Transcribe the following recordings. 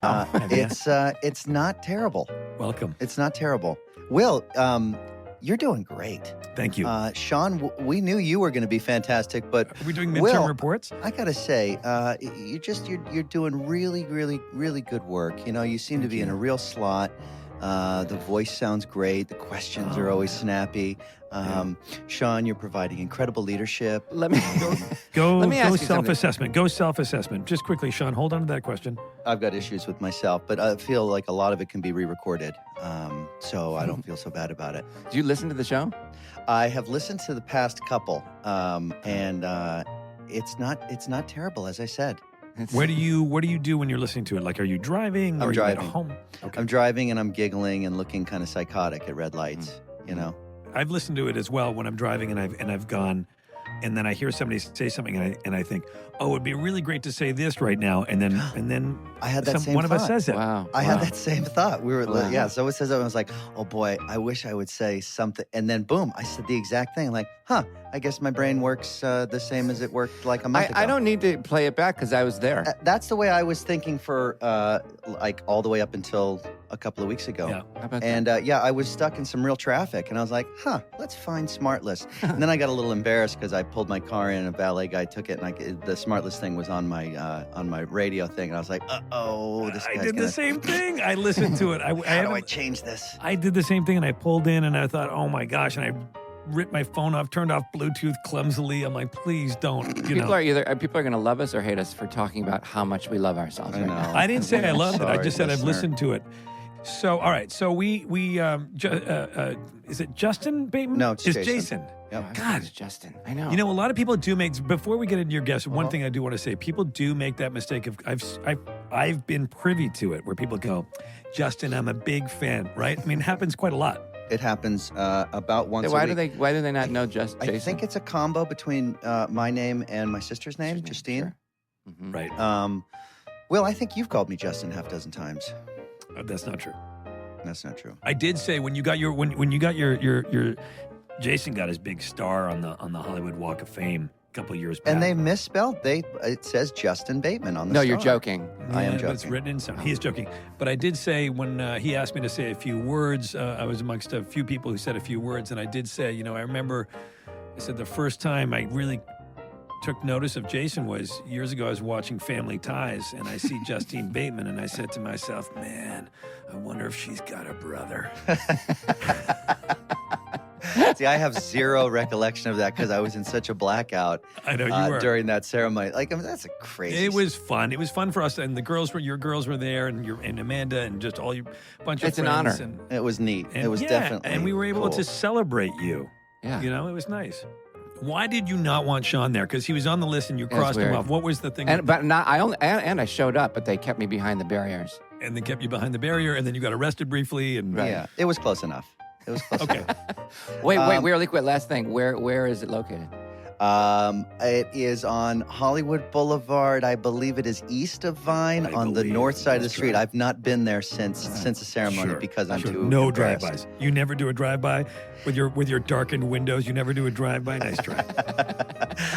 It's not terrible. Welcome. It's not terrible. Will, you're doing great. Thank you. Sean, we knew you were going to be fantastic, but Are we doing midterm Will, reports? I got to say, you're doing really, really, really good work. You know, you seem to be in a real slot. The voice sounds great. The questions are always snappy. Sean, you're providing incredible leadership. Let me Go Let me ask you self-assessment. Go self-assessment. Just quickly, Sean, hold on to that question. I've got issues with myself, but I feel like a lot of it can be re-recorded. So I don't feel so bad about it. Do you listen to the show? I have listened to the past couple, and it's not terrible, as I said. What do you do when you're listening to it? Like, are you driving? I'm or driving. Are you at home? Okay. I'm driving and I'm giggling and looking kind of psychotic at red lights, you know? I've listened to it as well when I'm driving, and I've gone, and then I hear somebody say something, and I think, oh, it'd be really great to say this right now, and then I had that same one of us thought. says it. Wow. I had that same thought. We were, Wow. someone says that, I was like, oh boy, I wish I would say something. And then boom, I said the exact thing. Like, I guess my brain works the same as it worked like a month ago. I don't need to play it back because I was there. That's the way I was thinking for like all the way up until a couple of weeks ago. Yeah. How about And I was stuck in some real traffic, and I was like, let's find SmartLess. And then I got a little embarrassed because I pulled my car in, and a valet guy took it, and the SmartLess thing was on my radio thing, and I was like, this guy's I did the same thing. I listened to it. How do I change this? I did the same thing, and I pulled in, and I thought, oh my gosh, and I ripped my phone off, turned off Bluetooth clumsily. I'm like, please don't. People are going to love us or hate us for talking about how much we love ourselves. I right know. now. I didn't say I loved it. I Sorry, just said I've listener. listened to it. So, all right. So we is it Justin Bateman? No, it's Jason. Jason. Yep. God. It's Justin. I know. You know, a lot of people do make. Before we get into your guess, one thing I do want to say: people do make that mistake of. I've been privy to it, where people go, Justin, I'm a big fan. Right? I mean, it happens quite a lot. It happens about once a week. Why do they not know just Jason? I think it's a combo between my name and my sister's name, Justine. Sure. Mhm. Right. Will, I think you've called me Justin half dozen times. That's not true. That's not true. I did say when you got your Jason got his big star on the Hollywood Walk of Fame a couple of years back. And they misspelled. It says Justin Bateman on the No, star. you're joking. I am Yeah, but it's joking. written in some. He is joking. But I did say when he asked me to say a few words, I was amongst a few people who said a few words, and I did say, I remember, I said the first time I really took notice of Jason was years ago. I was watching Family Ties, and I see Justine Bateman, and I said to myself, man, I wonder if she's got a brother. See, I have zero recollection of that because I was in such a blackout I know you were. during that ceremony. Like, I mean, that's a crazy. It was fun. It was fun for us, and your girls were there, and Amanda, and just all your bunch of It's an friends. honor. It was neat. And It was definitely. and we were able cool. to celebrate you. Yeah. It was nice. Why did you not want Sean there? Because he was on the list and you That's crossed him weird. off. What was the thing? And I showed up, but they kept me behind the barriers. And they kept you behind the barrier, and then you got arrested briefly. And Yeah, it was close enough. It was close okay, enough. Wait, really quick. Last thing. Where is it located? It is on Hollywood Boulevard. I believe it is east of Vine I on the believe north side of the that's street. right. I've not been there since the ceremony Sure. because I'm Sure. too no impressed. drive-bys. You never do a drive-by with your darkened windows. You never do a drive-by. Nice try.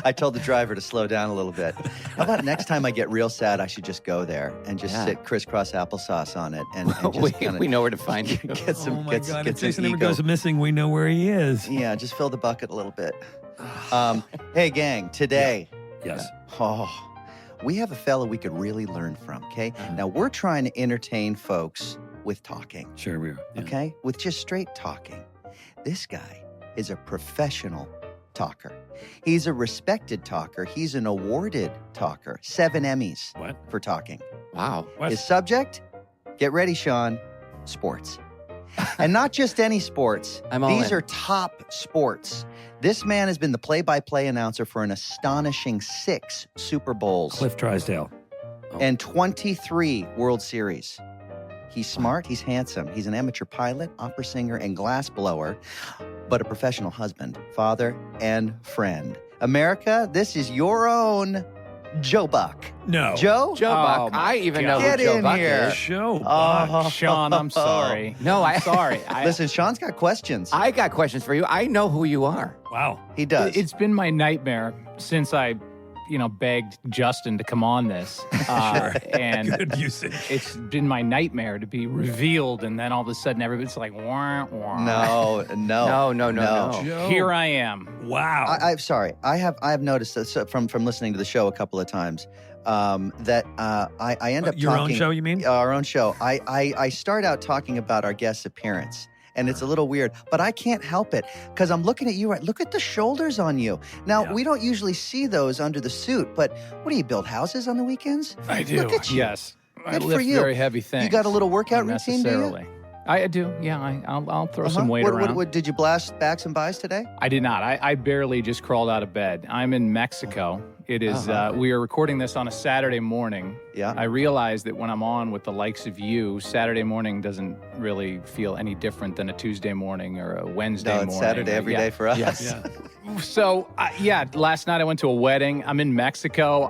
I told the driver to slow down a little bit. How about next time I get real sad, I should just go there and just sit crisscross applesauce on it and just we know where to find you. get some Oh my get, God! get If some Jason ever ego. goes missing, we know where he is. Yeah, just fill the bucket a little bit. Hey, gang, today, Yes. we have a fella we could really learn from, okay? Now, we're trying to entertain folks with talking, Sure we are. Yeah. okay? With just straight talking. This guy is a professional talker. He's a respected talker. He's an awarded talker. 7 Emmys What? for talking. Wow. What? His subject, get ready, Sean, sports. And not just any sports. I'm all These in. are top sports. This man has been the play-by-play announcer for an astonishing 6 Super Bowls Cliff Drysdale. and 23 World Series. He's smart, he's handsome, he's an amateur pilot, opera singer, and glassblower, but a professional husband, father, and friend. America, this is your own Joe Buck. No. Joe? Joe Oh, Buck. my I even God. know Get who Joe in Buck here. is. Show. Oh. Sean, I'm sorry. No, I'm sorry. Listen, Sean's got questions. I got questions for you. I know who you are. Wow. He does. It's been my nightmare since I begged Justin to come on this. Sure. And Good usage. it's been my nightmare to be revealed, and then all of a sudden everybody's like, wah, wah. No. Joe. Here I am. Wow. I'm sorry. I have noticed that from listening to the show a couple of times that I end up Your talking. own show, you mean? Our own show. I start out talking about our guest's appearance. And it's a little weird, but I can't help it because I'm looking at you. Right, look at the shoulders on you. Now, we don't usually see those under the suit, but what do you build houses on the weekends? I do. Look at you. Yes. I Good for lift you. very heavy things. You got a little workout routine, do you? Unnecessarily. I do. Yeah, I'll throw some weight around. What did you blast backs and buys today? I did not. I barely just crawled out of bed. I'm in Mexico. It is. We are recording this on a Saturday morning. Yeah. I realize that when I'm on with the likes of you, Saturday morning doesn't really feel any different than a Tuesday morning or a Wednesday morning. No, it's Saturday every day for us. Yes. So last night I went to a wedding. I'm in Mexico.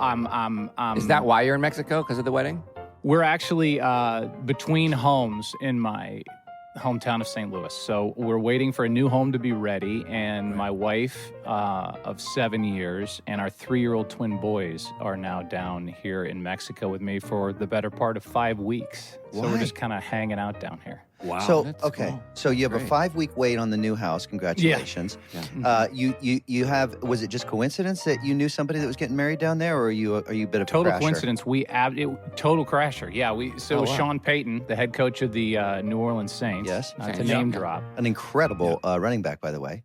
Is that why you're in Mexico? Because of the wedding? We're actually between homes in my hometown of St. Louis. So we're waiting for a new home to be ready, and my wife of 7 years and our 3-year-old twin boys are now down here in Mexico with me for the better part of 5 weeks. So Why? we're just kind of hanging out down here. Wow. So that's okay, cool. so you have Great. a 5-week wait on the new house. Congratulations. Yeah. You have. Was it just coincidence that you knew somebody that was getting married down there, or are you a bit of Total a crasher? coincidence. Total crasher. Yeah. It was wow. Sean Payton, the head coach of the New Orleans Saints. Yes. Not to Saints. name Yeah. drop. An incredible running back, by the way.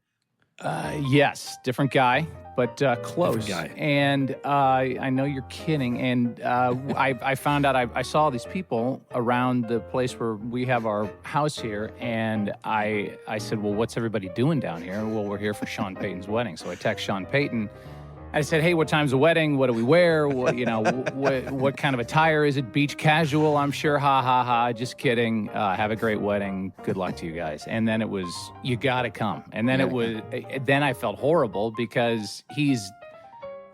Yes, different guy, but close. Different guy. And I know you're kidding. And I found out I saw these people around the place where we have our house here, and I said, "Well, what's everybody doing down here?" Well, we're here for Sean Payton's wedding. So I text Sean Payton. I said, "Hey, what time's the wedding? What do we wear? What kind of attire is it? Beach casual, I'm sure. Ha ha ha. Just kidding. Have a great wedding. Good luck to you guys." And then it was, "You got to come." And then then I felt horrible because he's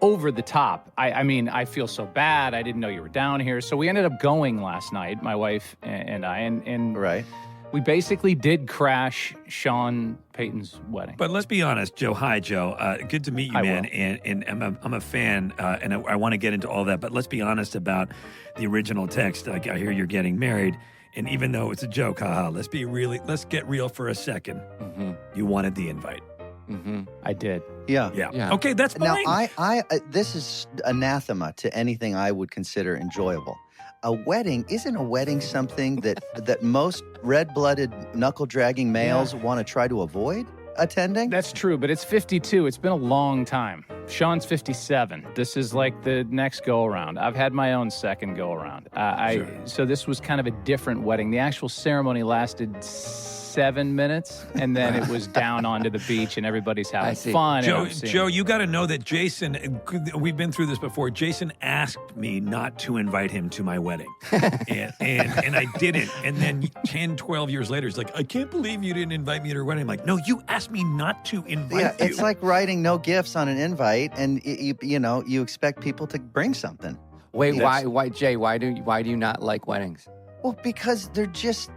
over the top. I mean, I feel so bad. I didn't know you were down here. So we ended up going last night, my wife and I, and Right. we basically did crash Sean Payton's wedding. But let's be honest, Joe. Hi, Joe. Good to meet you, I man. will. And I'm a fan, and I want to get into all that. But let's be honest about the original text. Like, I hear you're getting married, and even though it's a joke, haha. Let's get real for a second. Mm-hmm. You wanted the invite. Mm-hmm. I did. Yeah. Yeah. Okay, that's Now, fine. this is anathema to anything I would consider enjoyable. A wedding, isn't a wedding something that most red-blooded, knuckle-dragging males want to try to avoid attending? That's true, but it's 52. It's been a long time. Sean's 57. This is like the next go-around. I've had my own second go-around. Sure. So this was kind of a different wedding. The actual ceremony lasted 7 minutes, and then it was down onto the beach, and everybo's I having see. fun. and Joe, I'm seeing- Joe, you got to know that Jason, we've been through this before. Jason asked me not to invite him to my wedding. and I didn't. And then 10, 12 years later, he's like, "I can't believe you didn't invite me to your wedding." I'm like, "No, you asked me not to invite Yeah, you." it's like writing no gifts on an invite, and you expect people to bring something. Wait, Yes. why, Jay? Why do you not like weddings? Well, because they're just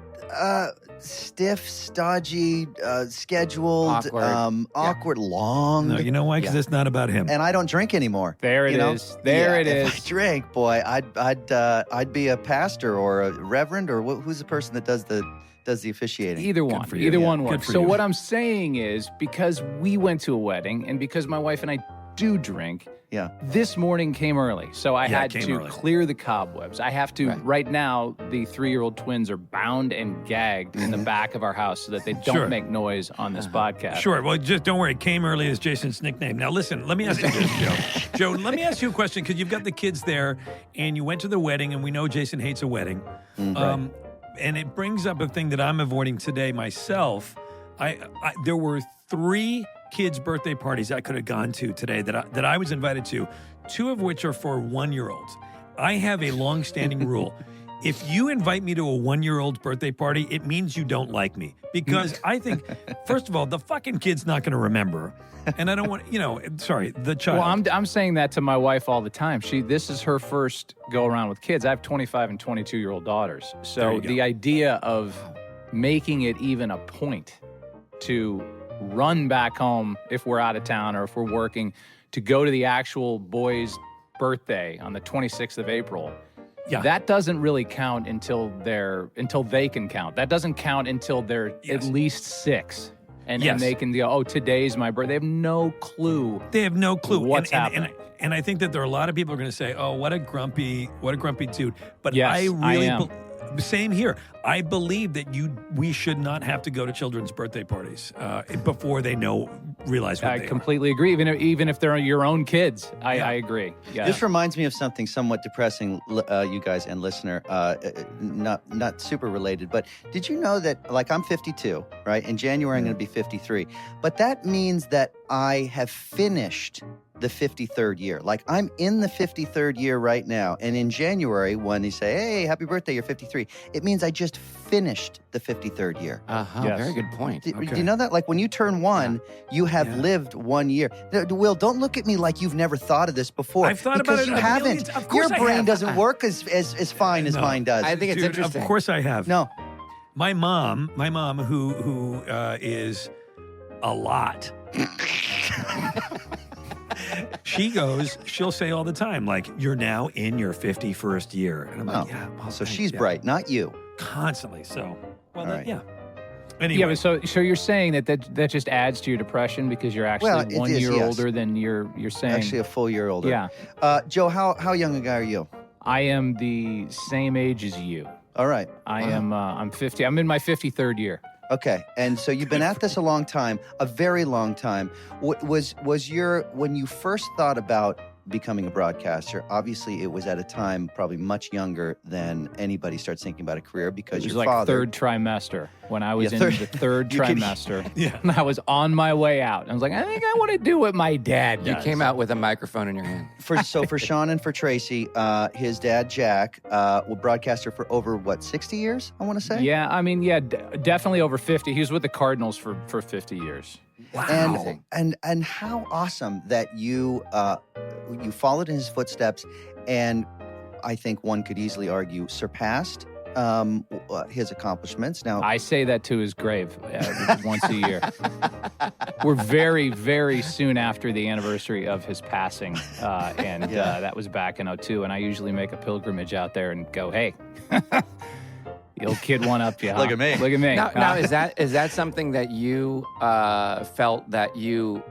stiff, stodgy, scheduled, awkward, long. No, you know why? Because it's not about him. And I don't drink anymore. There it you know? is. There it If I is. drank, boy, I'd be a pastor or a reverend or who's the person that does the officiating. Either one. for you, Either yeah. one Good works. for So you. what I'm saying is, because we went to a wedding and because my wife and I do drink, Yeah. this morning came early. So I Yeah, it had came to early. clear the cobwebs. I have to, Right. right now, the 3-year-old twins are bound and gagged in the back of our house so that they don't Sure. make noise on this podcast. Sure. Well, just don't worry. Came early is Jason's nickname. Now, listen, let me ask you this, Joe. Joe, let me ask you a question because you've got the kids there and you went to the wedding, and we know Jason hates a wedding. And it brings up a thing that I'm avoiding today myself. There were 3 kids' birthday parties I could have gone to today that I was invited to, 2 of which are for 1-year-olds. I have a long-standing rule. If you invite me to a 1-year-old's birthday party, it means you don't like me. Because I think, first of all, the fucking kid's not going to remember. And I don't want, the child. Well, I'm saying that to my wife all the time. This is her first go around with kids. I have 25 and 22-year-old daughters. There So you go. the idea of making it even a point to run back home if we're out of town or if we're working, to go to the actual boys' birthday on the 26th of April, Yeah. that doesn't really count until they can count. That doesn't count until they're at least 6. And they can go, oh, today's my birthday. They have no clue. They have no clue what's happening. And I think that there are a lot of people who are going to say, "Oh, what a grumpy dude." But Yes, I really am. same here. I believe that we should not have to go to children's birthday parties before they realize what I they are. completely agree. Even if they're your own kids, I agree. Yeah. This reminds me of something somewhat depressing, you guys and listener, not super related, but did you know that, like, I'm 52, right? In January, I'm going to be 53. But that means that I have finished the 53rd year. Like, I'm in the 53rd year right now. And in January, when you say, hey, happy birthday, you're 53, it means I just finished the 53rd year. Yes. Very good point. Do you know that? Like, when you turn 1, you have lived 1 year. Will, don't look at me like you've never thought of this before. I've thought because about it you haven't. millions. Of course Your I brain have. doesn't work as fine as mine does. I think it's Dude, interesting. Of course I have. No. My mom who is a lot. She'll say all the time, like, you're now in your 51st year. And I'm like, yeah. Well, So thanks, she's yeah. bright, not you. Constantly. So, well, All then, right. yeah. Anyway. Yeah, but so you're saying that just adds to your depression because you're actually Well, it 1 is, year yes. older than you're saying. Actually, a full year older. Yeah. Joe, how young a guy are you? I am the same age as you. All right. I am. I'm 50. I'm in my 53rd year. Okay, and so you've been at this a long time, a very long time. Was your, when you first thought about becoming a broadcaster, obviously it was at a time probably much younger than anybody starts thinking about a career, because It was your like father. third trimester when I was Yeah, in third- the third You could- trimester. Yeah. And I was on my way out. I was like, I think I want to do what my dad does. You came out with a microphone in your hand. For Sean and for Tracy, his dad Jack, was broadcaster for over 60 years, I want to say. Yeah, I mean, definitely over 50. He was with the Cardinals for 50 years. Wow. And how awesome that you followed in his footsteps, and I think one could easily argue surpassed his accomplishments. Now, I say that to his grave once a year. We're very, very soon after the anniversary of his passing, and that was back in 2002. And I usually make a pilgrimage out there and go, hey, the old kid one up you. Huh? Look at me. Look at me. Now is that something that you felt that you...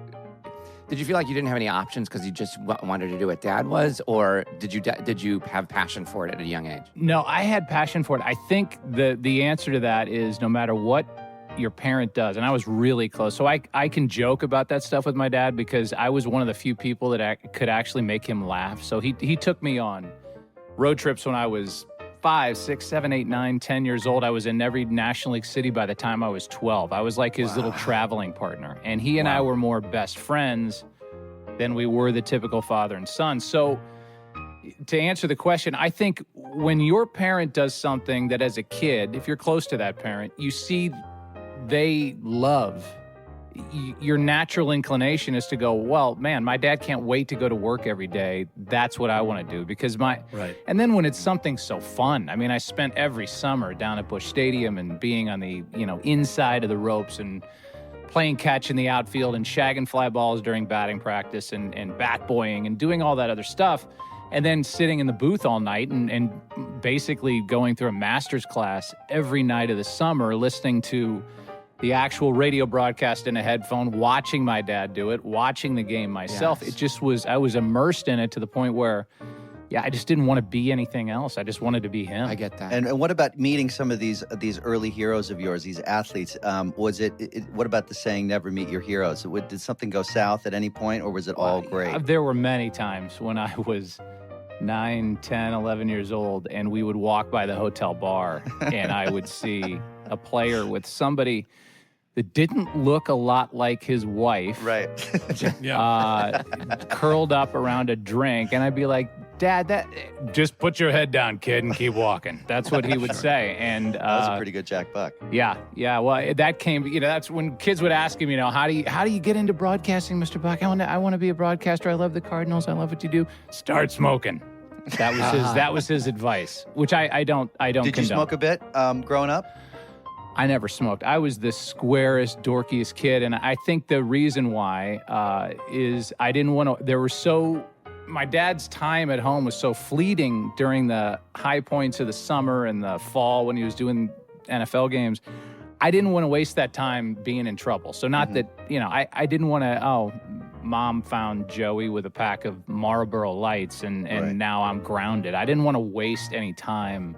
Did you feel like you didn't have any options because you just wanted to do what Dad was, or did you have passion for it at a young age? No, I had passion for it. I think the answer to that is no matter what your parent does, and I was really close. So I can joke about that stuff with my dad because I was one of the few people that could actually make him laugh. So he took me on road trips when I was 5, 6, 7, 8, 9, 10 years old. I was in every National League city by the time I was 12. I was like his little traveling partner. And he and I were more best friends than we were the typical father and son. So to answer the question, I think when your parent does something that as a kid, if you're close to that parent, you see they love, your natural inclination is to go, well, man, my dad can't wait to go to work every day. That's what I want to do because Right. And then when it's something so fun, I mean, I spent every summer down at Busch Stadium and being on the, inside of the ropes and playing catch in the outfield and shagging fly balls during batting practice and bat boying and doing all that other stuff. And then sitting in the booth all night and basically going through a master's class every night of the summer, listening to the actual radio broadcast in a headphone, watching my dad do it, watching the game myself. Yes. It just was, I was immersed in it to the point where, I just didn't want to be anything else. I just wanted to be him. I get that. and what about meeting some of these early heroes of yours, these athletes? Was what about the saying, never meet your heroes? Did something go south at any point, or was it all great? There were many times when I was 9, 10, 11 years old, and we would walk by the hotel bar, and I would see a player with somebody that didn't look a lot like his wife, Right. curled up around a drink, and I'd be like, Dad, just put your head down, kid, and keep walking. That's what he would say. And That was a pretty good Jack Buck. yeah. Well, that came. That's when kids would ask him, how do you get into broadcasting, Mr. Buck? I want to be a broadcaster. I love the Cardinals. I love what you do. Start smoking. That was his advice, which I don't Did condone. you smoke a bit growing up? I never smoked. I was the squarest, dorkiest kid, and I think the reason why is I didn't want to. There were so my dad's time at home was so fleeting during the high points of the summer and the fall when he was doing NFL games. I didn't want to waste that time being in trouble. So not that, I didn't want to, Mom found Joey with a pack of Marlboro Lights and Right. now I'm grounded. I didn't want to waste any time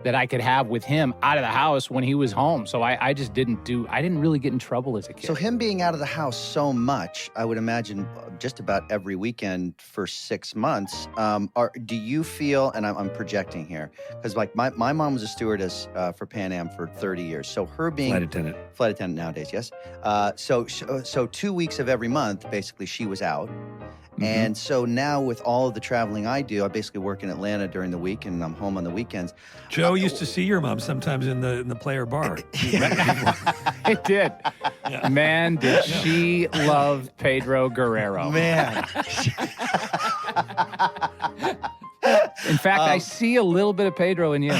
that I could have with him out of the house when he was home. So I didn't really get in trouble as a kid. So him being out of the house so much, I would imagine just about every weekend for 6 months, do you feel, and I'm projecting here, because like my mom was a stewardess for Pan Am for 30 years. So her being flight attendant nowadays, yes. So 2 weeks of every month, basically she was out. And so now with all of the traveling I do, I basically work in Atlanta during the week and I'm home on the weekends. Joe used to see your mom sometimes in the player bar. It did. Yeah. Man, did she love Pedro Guerrero. Man. In fact, I see a little bit of Pedro in you.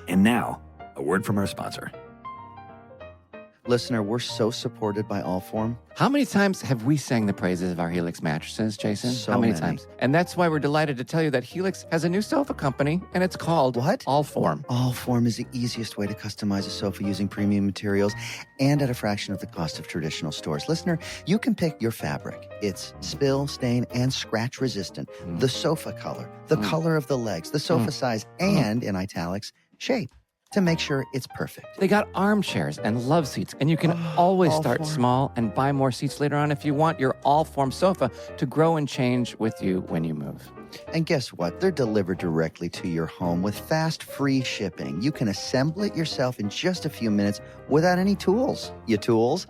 And now, a word from our sponsor. Listener, we're so supported by Allform. How many times have we sang the praises of our Helix mattresses, Jason? So How many many. times? And that's why we're delighted to tell you that Helix has a new sofa company, and it's called What? Allform. Allform is the easiest way to customize a sofa using premium materials and at a fraction of the cost of traditional stores. Listener, you can pick your fabric. It's spill, stain, and scratch resistant. The sofa color, the color of the legs, the sofa size, and, in italics, shape to make sure it's perfect. They got armchairs and love seats, and you can always start Allform. small and buy more seats later on if you want your Allform sofa to grow and change with you when you move. And guess what? They're delivered directly to your home with fast, free shipping. You can assemble it yourself in just a few minutes without any tools. You tools?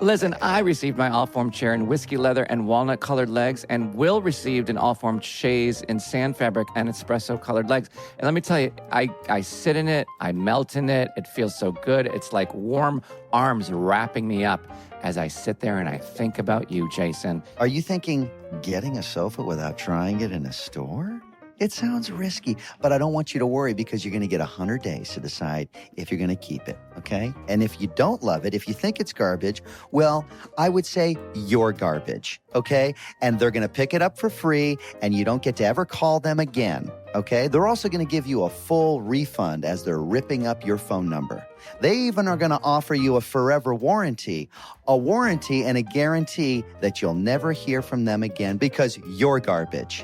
Listen, I received my Allform chair in whiskey leather and walnut colored legs, and Will received an Allform chaise in sand fabric and espresso colored legs. And let me tell you, I sit in it, I melt in it, it feels so good. It's like warm arms wrapping me up as I sit there and I think about you, Jason. Are you thinking getting a sofa without trying it in a store? It sounds risky, but I don't want you to worry because you're going to get 100 days to decide if you're going to keep it, okay? And if you don't love it, if you think it's garbage, well, I would say you're garbage, okay? And they're going to pick it up for free and you don't get to ever call them again, okay? They're also going to give you a full refund as they're ripping up your phone number. They even are going to offer you a forever warranty, and a guarantee that you'll never hear from them again because you're garbage.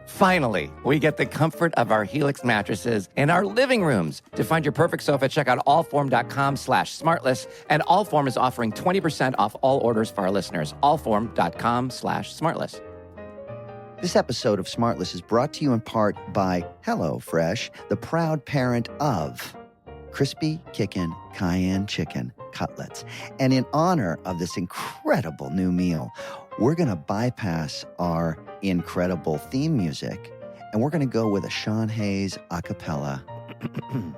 Finally, we get the comfort of our Helix mattresses in our living rooms. To find your perfect sofa, check out allform.com/smartless. And Allform is offering 20% off all orders for our listeners. Allform.com/smartless. This episode of Smartless is brought to you in part by HelloFresh, the proud parent of Crispy Kickin' Cayenne Chicken Cutlets. And in honor of this incredible new meal, we're going to bypass our incredible theme music, and we're going to go with a Sean Hayes a cappella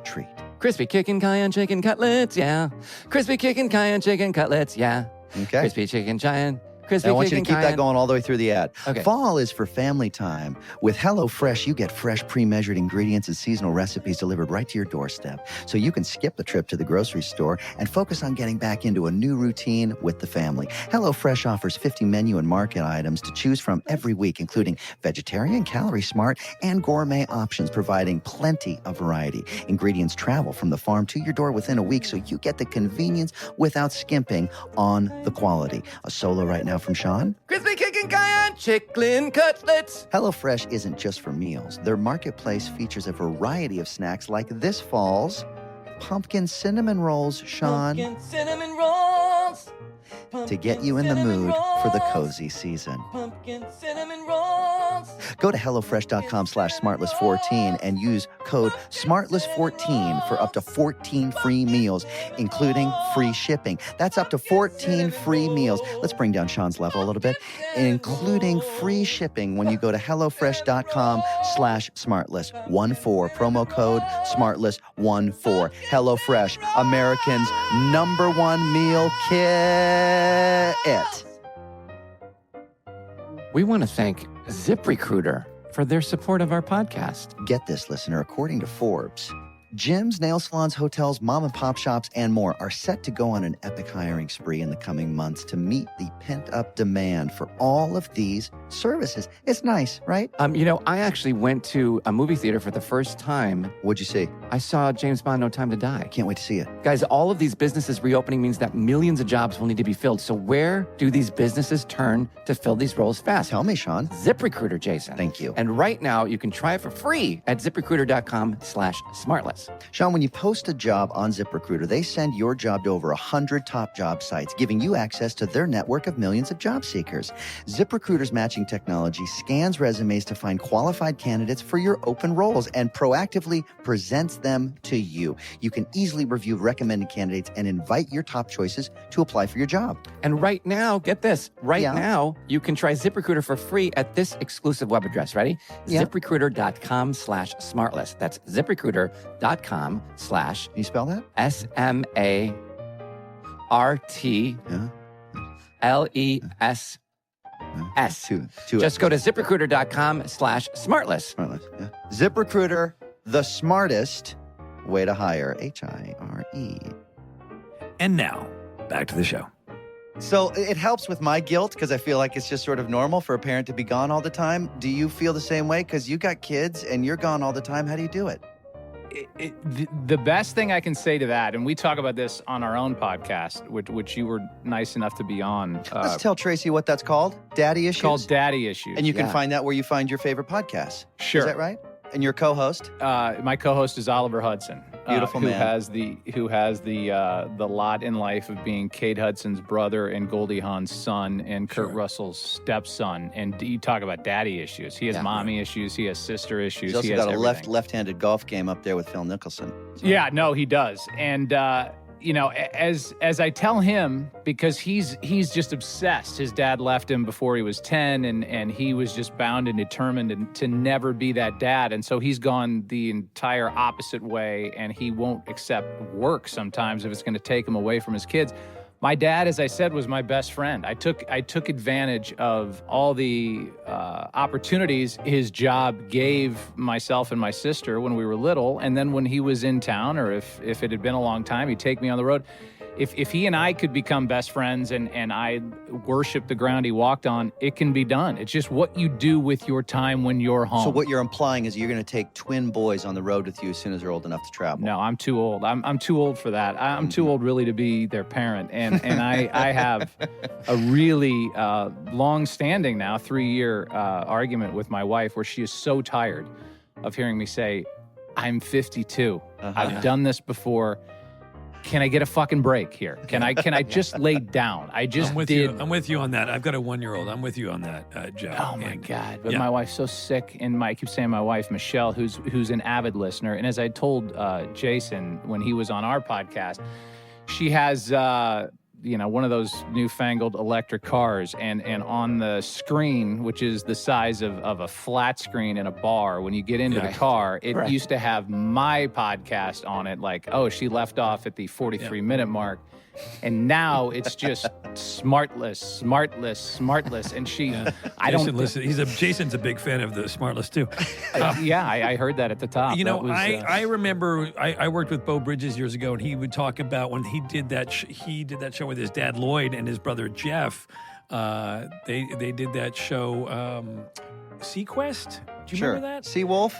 treat. Crispy chicken cayenne chicken cutlets, yeah. Crispy chicken cayenne chicken cutlets, yeah. Okay? Crispy chicken giant. Crispy And I want you to chicken keep that cayenne. going all the way through the ad. Okay. Fall is for family time. With HelloFresh, you get fresh, pre-measured ingredients and seasonal recipes delivered right to your doorstep. So you can skip the trip to the grocery store and focus on getting back into a new routine with the family. HelloFresh offers 50 menu and market items to choose from every week, including vegetarian, calorie smart, and gourmet options, providing plenty of variety. Ingredients travel from the farm to your door within a week, so you get the convenience without skimping on the quality. A solo right now from Sean. Crispy chicken cayenne chicken cutlets. HelloFresh isn't just for meals. Their marketplace features a variety of snacks like this fall's pumpkin cinnamon rolls, Sean, Pumpkin cinnamon rolls. to get you in the mood for the cozy season. Pumpkin cinnamon rolls. Go to HelloFresh.com/Smartless14 and use code Smartless14 for up to 14 free meals, including free shipping. That's up to 14 free meals. Let's bring down Sean's level a little bit, including free shipping when you go to HelloFresh.com/Smartless14. Promo code Smartless14. HelloFresh, Americans' #1 meal kit. We want to thank ZipRecruiter for their support of our podcast. Get this, listener. According to Forbes, Gyms, nail salons, hotels, mom and pop shops, and more are set to go on an epic hiring spree in the coming months to meet the pent-up demand for all of these services. It's nice, right? I actually went to a movie theater for the first time. What'd you see? I saw James Bond: No Time to Die. Can't wait to see it. Guys, all of these businesses reopening means that millions of jobs will need to be filled. So where do these businesses turn to fill these roles fast? Tell me, Sean. ZipRecruiter, Jason. Thank you. And right now, you can try it for free at ZipRecruiter.com/smartless. Sean, when you post a job on ZipRecruiter, they send your job to over 100 top job sites, giving you access to their network of millions of job seekers. ZipRecruiter's matching technology scans resumes to find qualified candidates for your open roles and proactively presents them to you. You can easily review recommended candidates and invite your top choices to apply for your job. And right now, get this, now, you can try ZipRecruiter for free at this exclusive web address. Ready? Yeah. ZipRecruiter.com/smartless. That's ZipRecruiter.com/ Can you spell that? SMARTLESS. Two Just go to ZipRecruiter.com/smartless. Smartless, yeah. ZipRecruiter, the smartest way to hire. HIRE. And now, back to the show. So it helps with my guilt because I feel like it's just sort of normal for a parent to be gone all the time. Do you feel the same way? Because you got kids and you're gone all the time. How do you do it? The best thing I can say to that, and we talk about this on our own podcast, which you were nice enough to be on. Let's tell Tracy what that's called. Daddy Issues? Called Daddy Issues. And you can find that where you find your favorite podcasts. Sure. Is that right? And your co-host? My co-host is Oliver Hudson. Beautiful who man. Who has the lot in life of being Kate Hudson's brother and Goldie Hawn's son and Kurt Russell's stepson. And you talk about daddy issues. He has mommy issues. He has sister issues. He's also he has got a everything. left-handed golf game up there with Phil Mickelson. So. Yeah, no, he does. And as I tell him, because he's just obsessed. His dad left him before he was 10, and he was just bound and determined to never be that dad. And so he's gone the entire opposite way, and he won't accept work sometimes if it's going to take him away from his kids. My dad, as I said, was my best friend. I took advantage of all the opportunities his job gave myself and my sister when we were little. And then when he was in town, or if it had been a long time, he'd take me on the road. If he and I could become best friends and I worship the ground he walked on, it can be done. It's just what you do with your time when you're home. So what you're implying is you're going to take twin boys on the road with you as soon as they're old enough to travel. No, I'm too old. I'm too old for that. I'm too old really to be their parent. And I have a really long-standing now 3-year argument with my wife where she is so tired of hearing me say, I'm 52. I've done this before. Can I get a fucking break here? Can I just lay down? I'm with you on that. I've got a 1-year-old. I'm with you on that, Joe. Oh my God! But my wife's so sick, and I keep saying my wife Michelle, who's an avid listener, and as I told Jason when he was on our podcast, she has one of those newfangled electric cars, and on the screen, which is the size of a flat screen in a bar, when you get into the car, it used to have my podcast on it, like, oh, she left off at the 43-minute mark. And now it's just smartless. And she, I don't listen. Jason's a big fan of the Smartless too. I heard that at the top. I remember I worked with Bo Bridges years ago, and he would talk about when he did that. He did that show with his dad Lloyd and his brother Jeff. They did that show, Sequest. Do you remember that? Seawolf?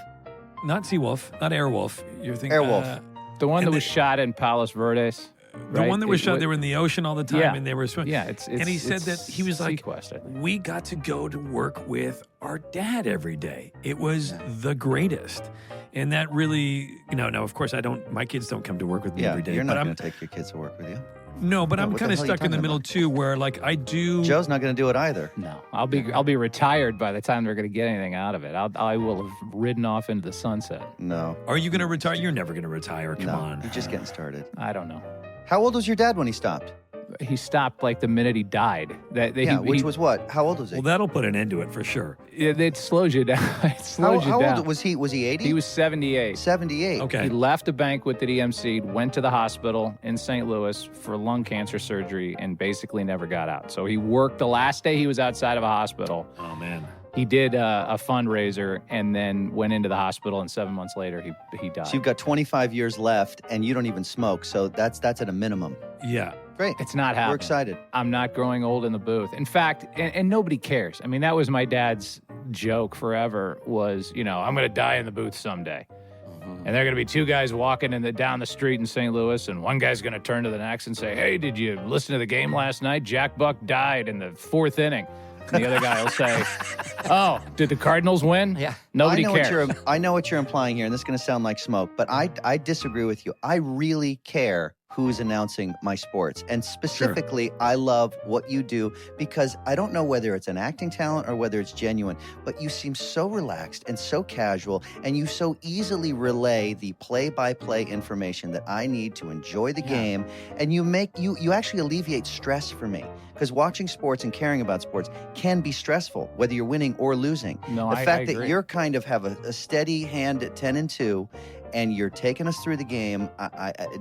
Not Seawolf, not Airwolf. You're thinking Airwolf. The one that was shot in Palos Verdes. The one that was shot, they were in the ocean all the time, and they were swimming. Yeah, and he said that he was like, Sequest, we got to go to work with our dad every day. It was the greatest. And that really, now, of course, my kids don't come to work with me every day. You're not going to take your kids to work with you. No, but I'm what kind the of hell are you stuck in the talking middle about? too, where like I do. Joe's not going to do it either. No, I'll be retired by the time they're going to get anything out of it. I will have ridden off into the sunset. No. Are you going to retire? You're never going to retire. Come No, on. you're just getting started. I don't know. How old was your dad when he stopped? He stopped like the minute he died. Which was what? How old was he? Well, that'll put an end to it for sure. It slows you down. It slows you how down. old was he? Was he 80? He was 78. 78. Okay. He left a banquet that he emceed, went to the hospital in St. Louis for lung cancer surgery, and basically never got out. So he worked the last day he was outside of a hospital. Oh, man. He did a fundraiser and then went into the hospital, and 7 months later he died. So you've got 25 years left, and you don't even smoke. So that's at a minimum. Yeah. Great. It's not happening. We're excited. I'm not growing old in the booth. In fact, and nobody cares. I mean, that was my dad's joke forever was, I'm going to die in the booth someday. And there are going to be two guys walking down the street in St. Louis, and one guy's going to turn to the next and say, "Hey, did you listen to the game last night? Jack Buck died in the 4th inning." And the other guy will say, "Oh, did the Cardinals win?" Yeah. Nobody cares. I know what you're implying here, and this is going to sound like smoke, but I disagree with you. I really care who's announcing my sports. And specifically, I love what you do because I don't know whether it's an acting talent or whether it's genuine, but you seem so relaxed and so casual, and you so easily relay the play-by-play information that I need to enjoy the game, and you actually alleviate stress for me. Because watching sports and caring about sports can be stressful, whether you're winning or losing. No, the I fact that agree. you're kind of have a steady hand at 10-2, and you're taking us through the game,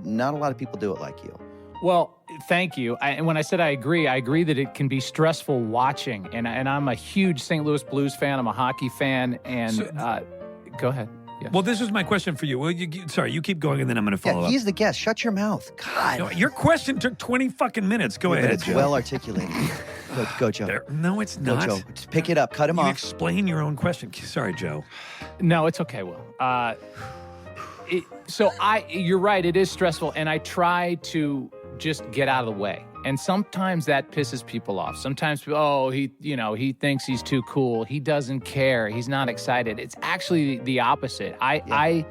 not a lot of people do it like you. Well, thank you. And when I said I agree that it can be stressful watching. And I'm a huge St. Louis Blues fan. I'm a hockey fan. And go ahead. Yeah. Well, this was my question for you. Well, you keep going, and then I'm going to follow up. He's the guest. Shut your mouth. God. No, your question took 20 fucking minutes. Go But ahead, it's Joe. well articulated. Go, Joe. No, it's Go, not. Joe. Just pick it up. Cut him You off. explain your own question. Sorry, Joe. No, it's okay, Will. You're right. It is stressful, and I try to just get out of the way. And sometimes that pisses people off. Sometimes people, he thinks he's too cool. He doesn't care. He's not excited. It's actually the opposite. I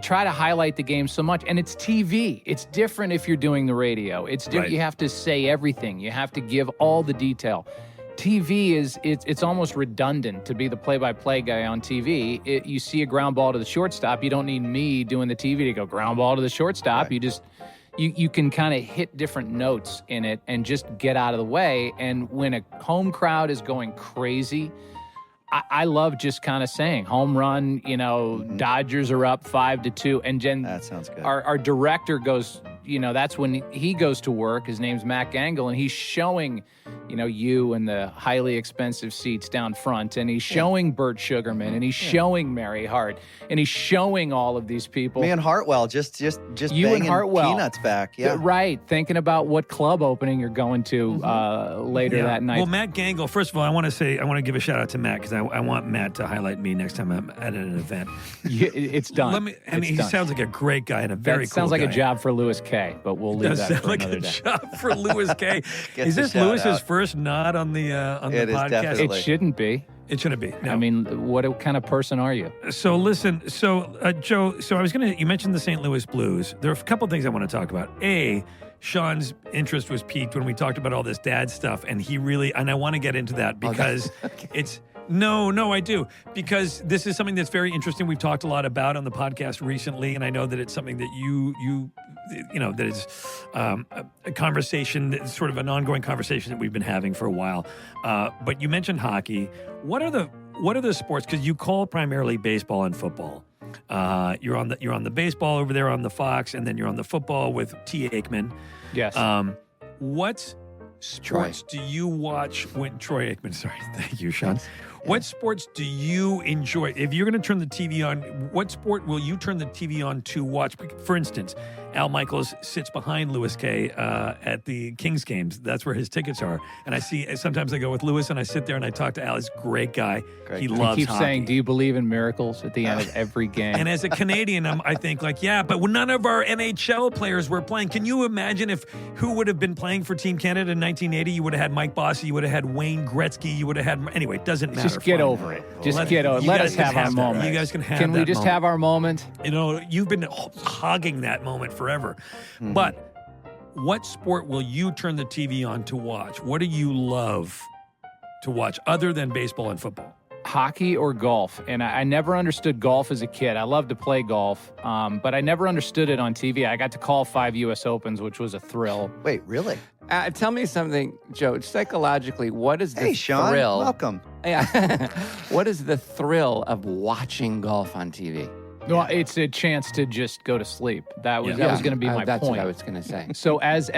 try to highlight the game so much, and it's TV. It's different if you're doing the radio. It's different. Right. You have to say everything. You have to give all the detail. TV it's almost redundant to be the play-by-play guy on TV. You see a ground ball to the shortstop. You don't need me doing the TV to go ground ball to the shortstop. Right. You can kind of hit different notes in it and just get out of the way. And when a home crowd is going crazy, I love just kind of saying home run, Dodgers are up 5-2. And then That sounds good. our director goes, that's when he goes to work. His name's Matt Gangle, and he's showing, you and the highly expensive seats down front, and he's showing Burt Sugarman, and he's showing Mary Hart, and he's showing all of these people. Me and Hartwell just You banging and Hartwell. peanuts back. Yeah. Right. Thinking about what club opening you're going to later that night. Well, Matt Gangle, first of all, I want to give a shout out to Matt because I want Matt to highlight me next time I'm at an event. It's done. He sounds like a great guy and a very that sounds cool like guy. a job for Lewis K, but we'll leave Does that sound for like another a day. job for Lewis K. Gets Is a this shout Lewis's out. first nod on the It is podcast? definitely. It shouldn't be. It shouldn't be. No. I mean, what kind of person are you? So listen, Joe. So you mentioned the St. Louis Blues. There are a couple things I want to talk about. Sean's interest was piqued when we talked about all this dad stuff, and I want to get into that because it's. No, I do. Because this is something that's very interesting. We've talked a lot about on the podcast recently, and I know that it's something that that is a conversation, that's sort of an ongoing conversation that we've been having for a while. But you mentioned hockey. What are the sports? Because you call primarily baseball and football. You're on the baseball over there on the Fox, and then you're on the football with T. Aikman. Yes. What sports do you watch when Troy Aikman? Sorry, thank you, Sean. What sports do you enjoy? If you're going to turn the TV on, what sport will you turn the TV on to watch? For instance, Al Michaels sits behind Lewis K at the Kings games. That's where his tickets are. And sometimes I go with Lewis and I sit there and I talk to Al. He's a great guy. He loves keeps hockey. saying, "Do you believe in miracles?" at the end of every game. And as a Canadian, I think but none of our NHL players were playing. Can you imagine who would have been playing for Team Canada in 1980? You would have had Mike Bossy. You would have had Wayne Gretzky. You would have had, anyway, it doesn't matter. Just get Fine. over it. Just get over it. You Let guys us can have our that. moment. You guys can have Can we that just moment. have our moment? You've been hogging that moment forever. But what sport will you turn the TV on to watch? What do you love to watch other than baseball and football? Hockey or golf. And I never understood golf as a kid. I loved to play golf, but I never understood it on TV. I got to call 5 U.S. Opens, which was a thrill. Wait, really? Tell me something, Joe. Psychologically, what is the Hey, Sean. thrill? Welcome. Yeah. What is the thrill of watching golf on TV? Well, it's a chance to just go to sleep. That was Yeah. going to be my That's point. what I was going to say. So as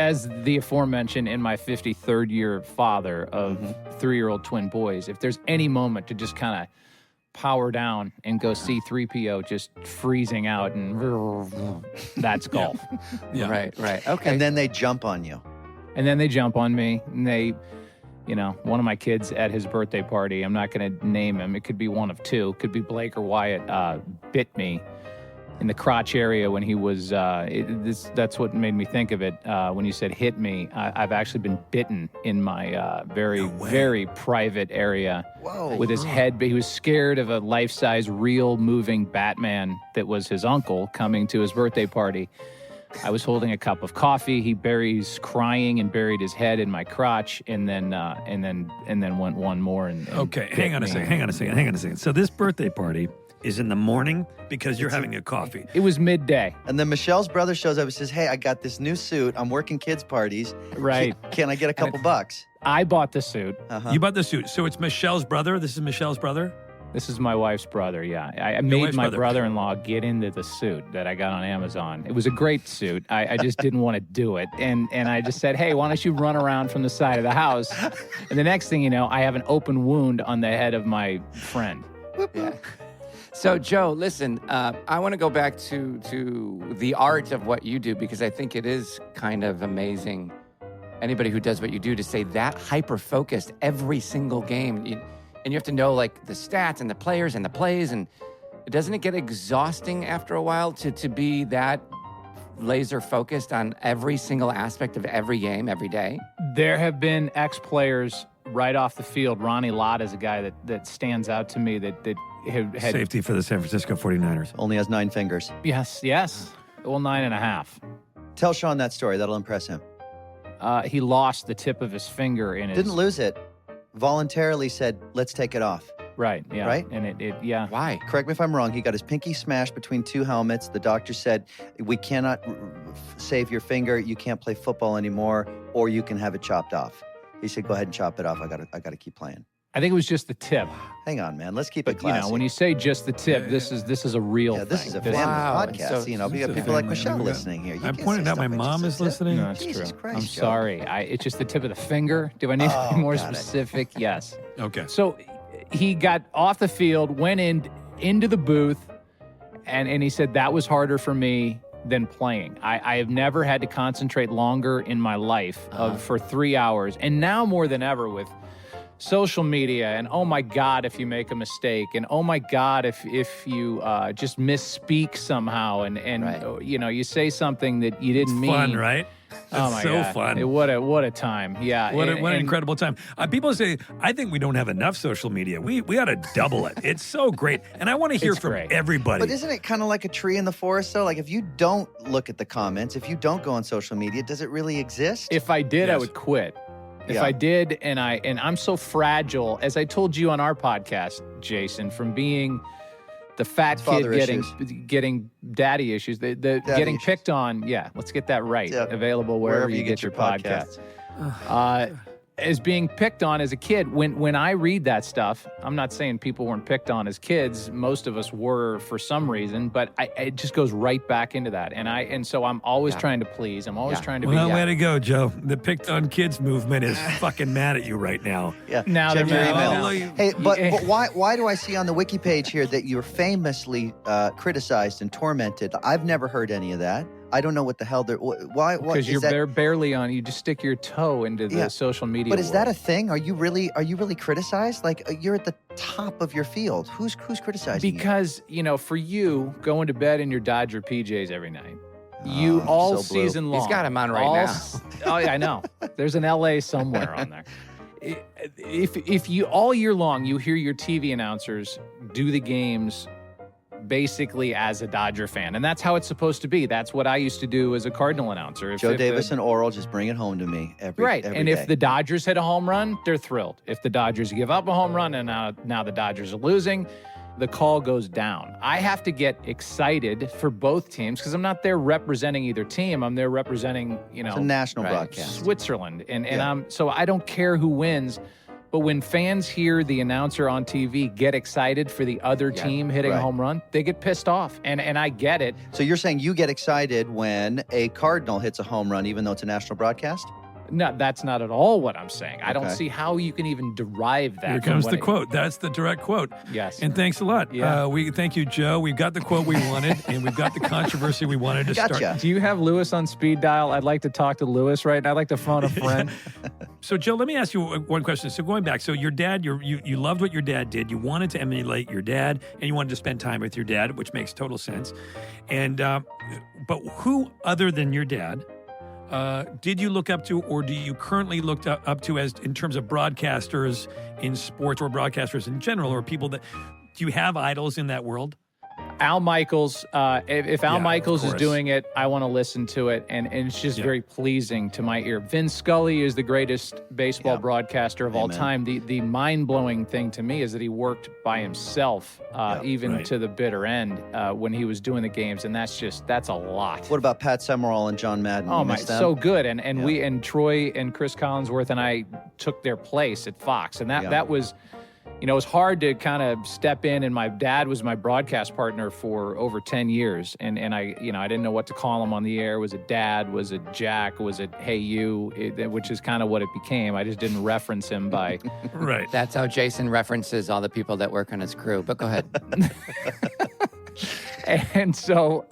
the aforementioned in my 53rd year father of 3-year-old twin boys, if there's any moment to just kind of power down and go see 3PO just freezing out and that's golf. Yeah. Right. Okay. And then they jump on you. And then they jump on me and they, one of my kids at his birthday party, I'm not going to name him. It could be one of two. It could be Blake or Wyatt, bit me in the crotch area when he was, that's what made me think of it. When you said hit me, I've actually been bitten in my very private area. Whoa. With his head, but he was scared of a life-size, real moving Batman that was his uncle coming to his birthday party. I was holding a cup of coffee. He's crying and buried his head in my crotch, and then went one more. And Okay, bit hang on me. a second. So this birthday party is in the morning because you're having a coffee. It was midday, And then Michelle's brother shows up and says, hey, I got this new suit. I'm working kids' parties. right? Can I get a couple bucks? I bought the suit. Uh-huh. You bought the suit. So it's Michelle's brother. This is Michelle's brother. This is my wife's brother. Yeah, I made wife's my brother. brother-in-law get into the suit that I got on Amazon. It was a great suit. I just didn't want to do it, and I just said, "Hey, why don't you run around from the side of the house?" And the next thing you know, I have an open wound on the head of my friend. Yeah. So, Joe, listen, I want to go back to the art of what you do because I think it is kind of amazing. Anybody who does what you do to stay that hyper-focused every single game. And you have to know, like, the stats and the players and the plays. And doesn't it get exhausting after a while to be that laser-focused on every single aspect of every game, every day? There have been ex-players right off the field. Ronnie Lott is a guy that stands out to me that had Safety for the San Francisco 49ers. Only has 9 fingers. Yes. Well, 9.5. Tell Sean that story. That'll impress him. He lost the tip of his finger in his... Didn't lose it. Voluntarily said, let's take it off. Right, yeah. Right? And it yeah. Why? Correct me if I'm wrong. He got his pinky smashed between 2 helmets. The doctor said, we cannot save your finger. You can't play football anymore, or you can have it chopped off. He said, go ahead and chop it off. I got to keep playing. I think it was just the tip. Hang on, man. Let's keep But, it classy. when you say just the tip, this is a real yeah, this thing. is a family Wow. podcast. So- we got This is a people like family. Michelle We got- listening here. You I can't pointed say out my stuff like mom just is a tip. listening. No, that's Jesus true. Christ, I'm Joe. sorry. It's just the tip of the finger. Do I need to Oh, be more got it. specific? Yes. Okay. So he got off the field, went into the booth, and he said that was harder for me than playing. I have never had to concentrate longer in my life for 3 hours, and now more than ever with social media and oh my God if you make a mistake and oh my God if you just misspeak somehow and Right. you say something that you didn't mean. Fun, right? Oh It's my so God. fun. What a time. Yeah. What an And- incredible time. People say, I think we don't have enough social media. We ought to double it. It's so great. And I want to hear It's from great. everybody. But isn't it kind of like a tree in the forest, though? Like, if you don't look at the comments, if you don't go on social media, does it really exist? If I did, I Yes. would quit. If Yeah. I did, and I'm so fragile, as I told you on our podcast, Jason, from being the fat Father kid getting daddy issues, the getting issues. picked on. Yeah, let's get that right. Yeah. Available wherever you get your podcast. As being picked on as a kid, when I read that stuff, I'm not saying people weren't picked on as kids. Most of us were for some reason, but it just goes right back into that. And so I'm always trying to please. I'm always Yeah. trying to Well, be. way to go, Joe. The picked on kids movement is fucking mad at you right now. Yeah. Now Check they're your mad email. now. Hey, but Yeah. why do I see on the wiki page here that you're famously criticized and tormented? I've never heard any of that. I don't know what the hell they're. Why? What Because is you're that? barely on. You just stick your toe into the Yeah. social media. But is that a world. thing? Are you really criticized? Like, you're at the top of your field. Who's criticizing you? Because for you going to bed in your Dodger PJs every night, you Oh, all so blue. season long. He's got him on right all now. Oh yeah, I know. There's an LA somewhere on there. If you all year long you hear your TV announcers do the games basically as a Dodger fan, and that's how it's supposed to be. That's what I used to do as a Cardinal announcer. If Joe the- Davis and Oral just bring it home to me every Right. every And day. if the Dodgers hit a home run, they're thrilled. If the Dodgers give up a home run and now the Dodgers are losing, the call goes down. I have to get excited for both teams because I'm not there representing either team. I'm there representing, it's a national Right. broadcast. Switzerland. And Yeah. so I don't care who wins. But when fans hear the announcer on TV get excited for the other team hitting a home run, they get pissed off. And I get it. So you're saying you get excited when a Cardinal hits a home run, even though it's a national broadcast? No, that's not at all what I'm saying. I don't Okay. see how you can even derive that. Here from comes what the quote. That's the direct quote. Yes. And thanks a lot. Yeah. We thank you, Joe. We've got the quote we wanted, and we've got the controversy we wanted to Gotcha. start. Do you have Lewis on speed dial? I'd like to talk to Lewis right now. I'd like to phone a friend. So, Joe, let me ask you one question. So, going back, so your dad, you loved what your dad did. You wanted to emulate your dad, and you wanted to spend time with your dad, which makes total sense. And but who other than your dad did you look up to, or do you currently look up to as in terms of broadcasters in sports or broadcasters in general, or people that do you have idols in that world? Al Michaels, if Al Yeah, Michaels of is course. doing it, I want to listen to it, and it's just very pleasing to my ear. Vin Scully is the greatest baseball broadcaster of all Amen. time. The mind-blowing thing to me is that he worked by himself, even right. to the bitter end when he was doing the games, and that's a lot. What about Pat Summerall and John Madden? Oh You my, miss them? so good, and we and Troy and Chris Collinsworth and I took their place at Fox, and that was. You know, it was hard to kind of step in, and my dad was my broadcast partner for over 10 years. And I didn't know what to call him on the air. Was it Dad? Was it Jack? Was it Hey You? Which is kind of what it became. I just didn't reference him by... Right. That's how Jason references all the people that work on his crew. But go ahead. And so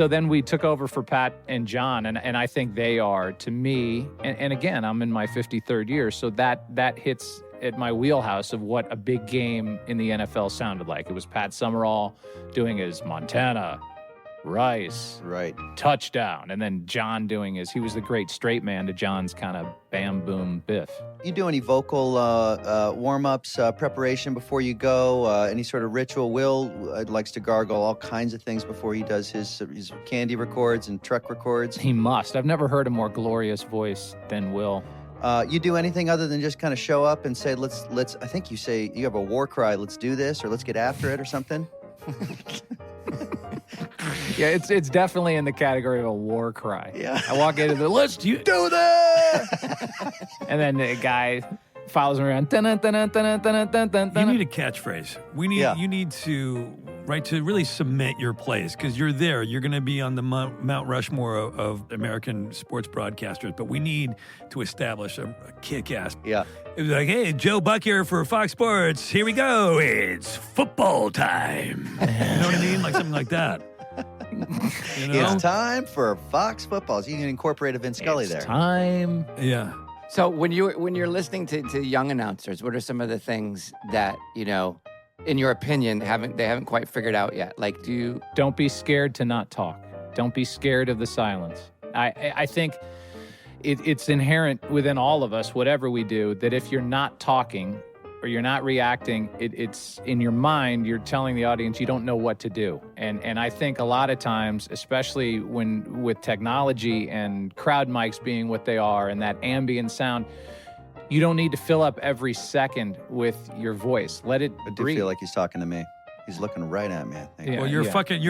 then we took over for Pat and John, and I think they are, to me, and again, I'm in my 53rd year, so that hits at my wheelhouse of what a big game in the NFL sounded like. It was Pat Summerall doing his Montana, Rice, Right. touchdown, and then John doing he was the great straight man to John's kind of bam, boom, biff. You do any vocal warm-ups, preparation before you go? Any sort of ritual? Will likes to gargle all kinds of things before he does his candy records and truck records. He must. I've never heard a more glorious voice than Will. You do anything other than just kind of show up and say, let's, I think you say, you have a war cry, let's do this, or let's get after it or something? Yeah, it's definitely in the category of a war cry. Yeah. I walk into the, let's do this! and then the guy follows me around. Dun, dun, dun, dun, dun, dun, dun, dun, You dun. need a catchphrase. You need to really cement your place, because you're there. You're going to be on the Mount Rushmore of American sports broadcasters, but we need to establish a kick-ass. Yeah. It was like, hey, Joe Buck here for Fox Sports. Here we go. It's football time. You know what I mean? Like something like that. You know? It's time for Fox football. So you can incorporate a Vin Scully It's there. time. Yeah. So when you're listening to young announcers, what are some of the things that, in your opinion, they haven't quite figured out yet? Like, Don't be scared to not talk. Don't be scared of the silence. I think it's inherent within all of us, whatever we do, that if you're not talking or you're not reacting, it's in your mind, you're telling the audience you don't know what to do. And I think a lot of times, especially with technology and crowd mics being what they are and that ambient sound, you don't need to fill up every second with your voice. Let it I do breathe. feel like he's talking to me. He's looking right at me, I think. Yeah. Well, you're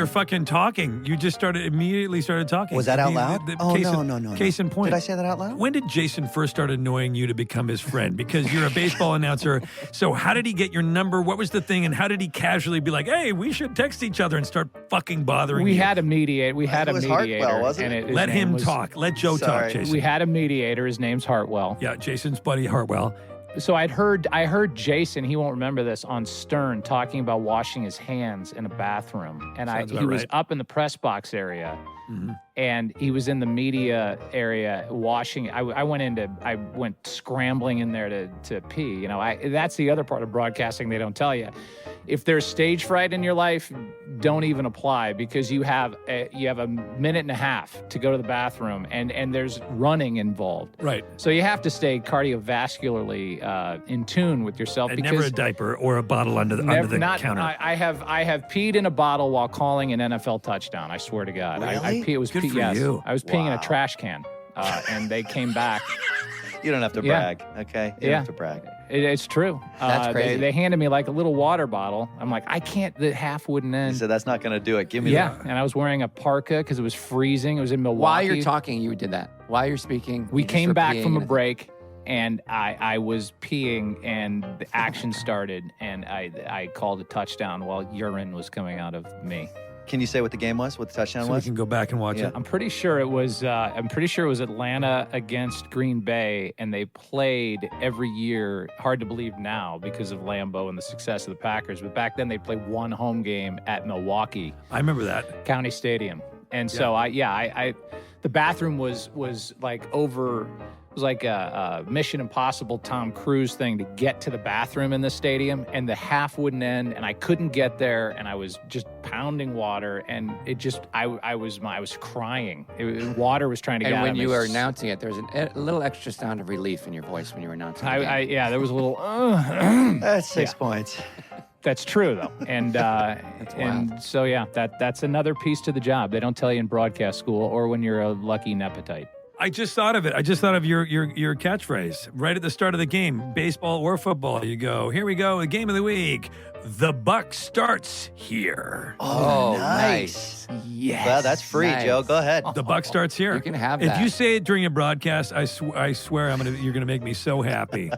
fucking talking. You just immediately started talking. Was that out loud? No. Case in point. Did I say that out loud? When did Jason first start annoying you to become his friend? Because you're a baseball announcer. So how did he get your number? What was the thing? And how did he casually be like, hey, we should text each other and start fucking bothering We you? had a mediator. It was Hartwell, wasn't it? Let him talk. Let Joe Sorry. talk, Jason. We had a mediator. His name's Hartwell. Yeah, Jason's buddy Hartwell. So I heard Jason, he won't remember this, on Stern talking about washing his hands in a bathroom. And Sounds he about was right. up in the press box area. Mm-hmm. And he was in the media area washing. I went scrambling in there to pee. That's the other part of broadcasting they don't tell you. If there's stage fright in your life, don't even apply, because you have a minute and a half to go to the bathroom, and there's running involved. Right. So you have to stay cardiovascularly in tune with yourself. And because never a diaper or a bottle under the counter. I have peed in a bottle while calling an NFL touchdown. I swear to God. Really? It was Good pee, for yes. you. I was peeing in Wow. a trash can, and they came back. You don't have to Yeah. brag, okay? You don't Yeah. have to brag. It's true. That's crazy. They handed me like a little water bottle. I'm like, I can't. The half wouldn't He end. said, that's not going to do it. Give me Yeah, and I was wearing a parka because it was freezing. It was in Milwaukee. while you're talking, you did that. While you're speaking, We you just came were back peeing from a in break, and I was peeing, and the action started, and I called a touchdown while urine was coming out of me. Can you say what the game was? What the touchdown So we was? can go back and watch it. I'm pretty sure it was. I'm pretty sure it was Atlanta against Green Bay, and they played every year. Hard to believe now because of Lambeau and the success of the Packers, but back then they played one home game at Milwaukee I remember that. County Stadium, and so I the bathroom was like over. It was like a Mission Impossible Tom Cruise thing to get to the bathroom in the stadium, and the half wouldn't end, and I couldn't get there, and I was just pounding water, and it just I was crying. Water was trying to get And out when of me. you were announcing it, there was a little extra sound of relief in your voice when you were announcing it. yeah, there was a little. That's 6 points. That's true though, and wild. so yeah, that's another piece to the job. They don't tell you in broadcast school or when you're a lucky nepotite. I just thought of it. I just thought of your catchphrase right at the start of the game, baseball or football. You go, here we go, the game of the week. The buck starts here. Oh, nice. Yes. Well, that's free, Nice. Joe. Go ahead. The buck starts here. You can have If that. you say it during a broadcast, I swear you're gonna make me so happy.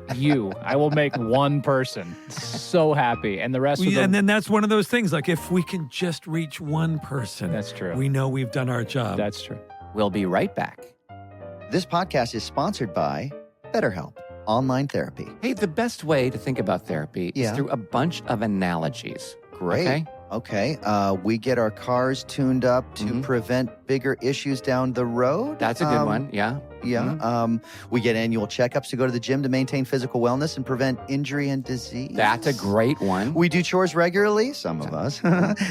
I will make one person so happy, and the rest of them. And then that's one of those things. Like if we can just reach one person, That's true. we know we've done our job. That's true. We'll be right back. This podcast is sponsored by BetterHelp Online Therapy. Hey, the best way to think about therapy is Yeah. through a bunch of analogies. Great. Okay? We get our cars tuned up to Mhm. prevent bigger issues down the road. That's a good one. Yeah. Yeah. Mhm. We get annual checkups to go to the gym to maintain physical wellness and prevent injury and disease. That's a great one. We do chores regularly, some of us,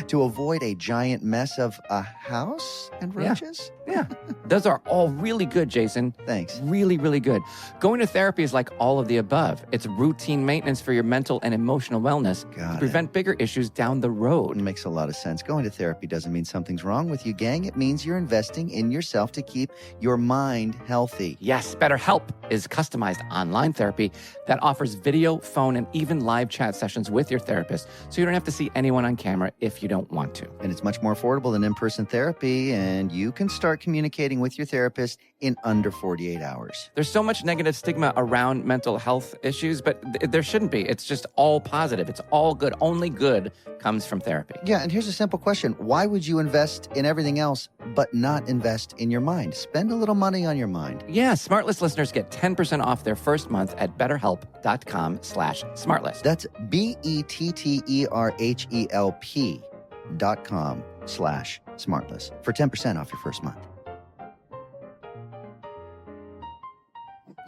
to avoid a giant mess of a house and Yeah. roaches. Yeah. Those are all really good, Jason. Thanks. Really, really good. Going to therapy is like all of the above. It's routine maintenance for your mental and emotional wellness Got to it. prevent bigger issues down the It road. makes a lot of sense. Going to therapy doesn't mean something's wrong with you, gang. It means you're investing in yourself to keep your mind healthy. Yes, BetterHelp is customized online therapy that offers video, phone, and even live chat sessions with your therapist, so you don't have to see anyone on camera if you don't want to. And it's much more affordable than in-person therapy, and you can start communicating with your therapist in under 48 hours. There's so much negative stigma around mental health issues, but there shouldn't be. It's just all positive. It's all good. Only good comes from therapy. Yeah, and here's a simple question. Why would you invest in everything else but not invest in your mind? Spend a little money on your mind. Yeah, SmartList listeners get 10% off their first month at betterhelp.com/smartlist. That's BETTERHELP.com/smartless for 10% off your first month.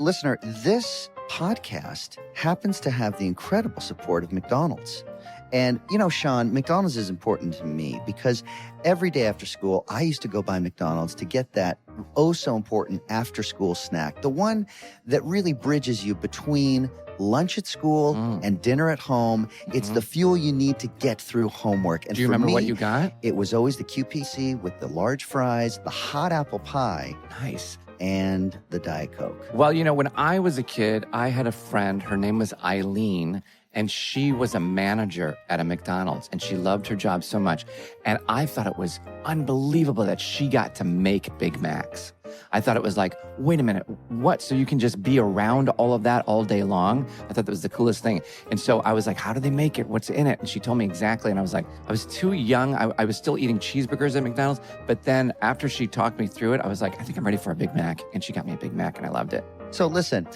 Listener, this podcast happens to have the incredible support of McDonald's. And, you know, Sean, McDonald's is important to me because every day after school, I used to go by McDonald's to get that oh so important after school snack, the one that really bridges you between lunch at school and dinner at home. It's the fuel you need to get through homework. And Do you for remember me, what you got? it was always the QPC with the large fries, the hot apple pie, Nice. and the Diet Coke. Well, you know, when I was a kid, I had a friend. Her name was Eileen, and she was a manager at a McDonald's, and she loved her job so much. And I thought it was unbelievable that she got to make Big Macs. I thought it was like, wait a minute, what? So you can just be around all of that all day long? I thought that was the coolest thing. And so I was like, how do they make it? What's in it? And she told me exactly. And I was like, I was too young. I was still eating cheeseburgers at McDonald's. But then after she talked me through it, I was like, I think I'm ready for a Big Mac. And she got me a Big Mac, and I loved it. So listen,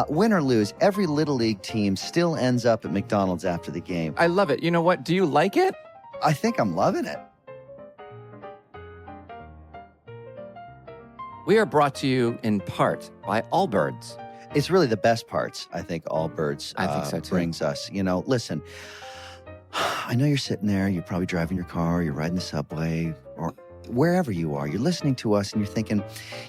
win or lose, every Little League team still ends up at McDonald's after the game. I love it. You know what? Do you like it? I think I'm loving it. We are brought to you in part by Allbirds. It's really the best parts, I think, Allbirds I think so, too. brings us. You know, listen, I know you're sitting there, you're probably driving your car, you're riding the subway, or wherever you are, you're listening to us and you're thinking,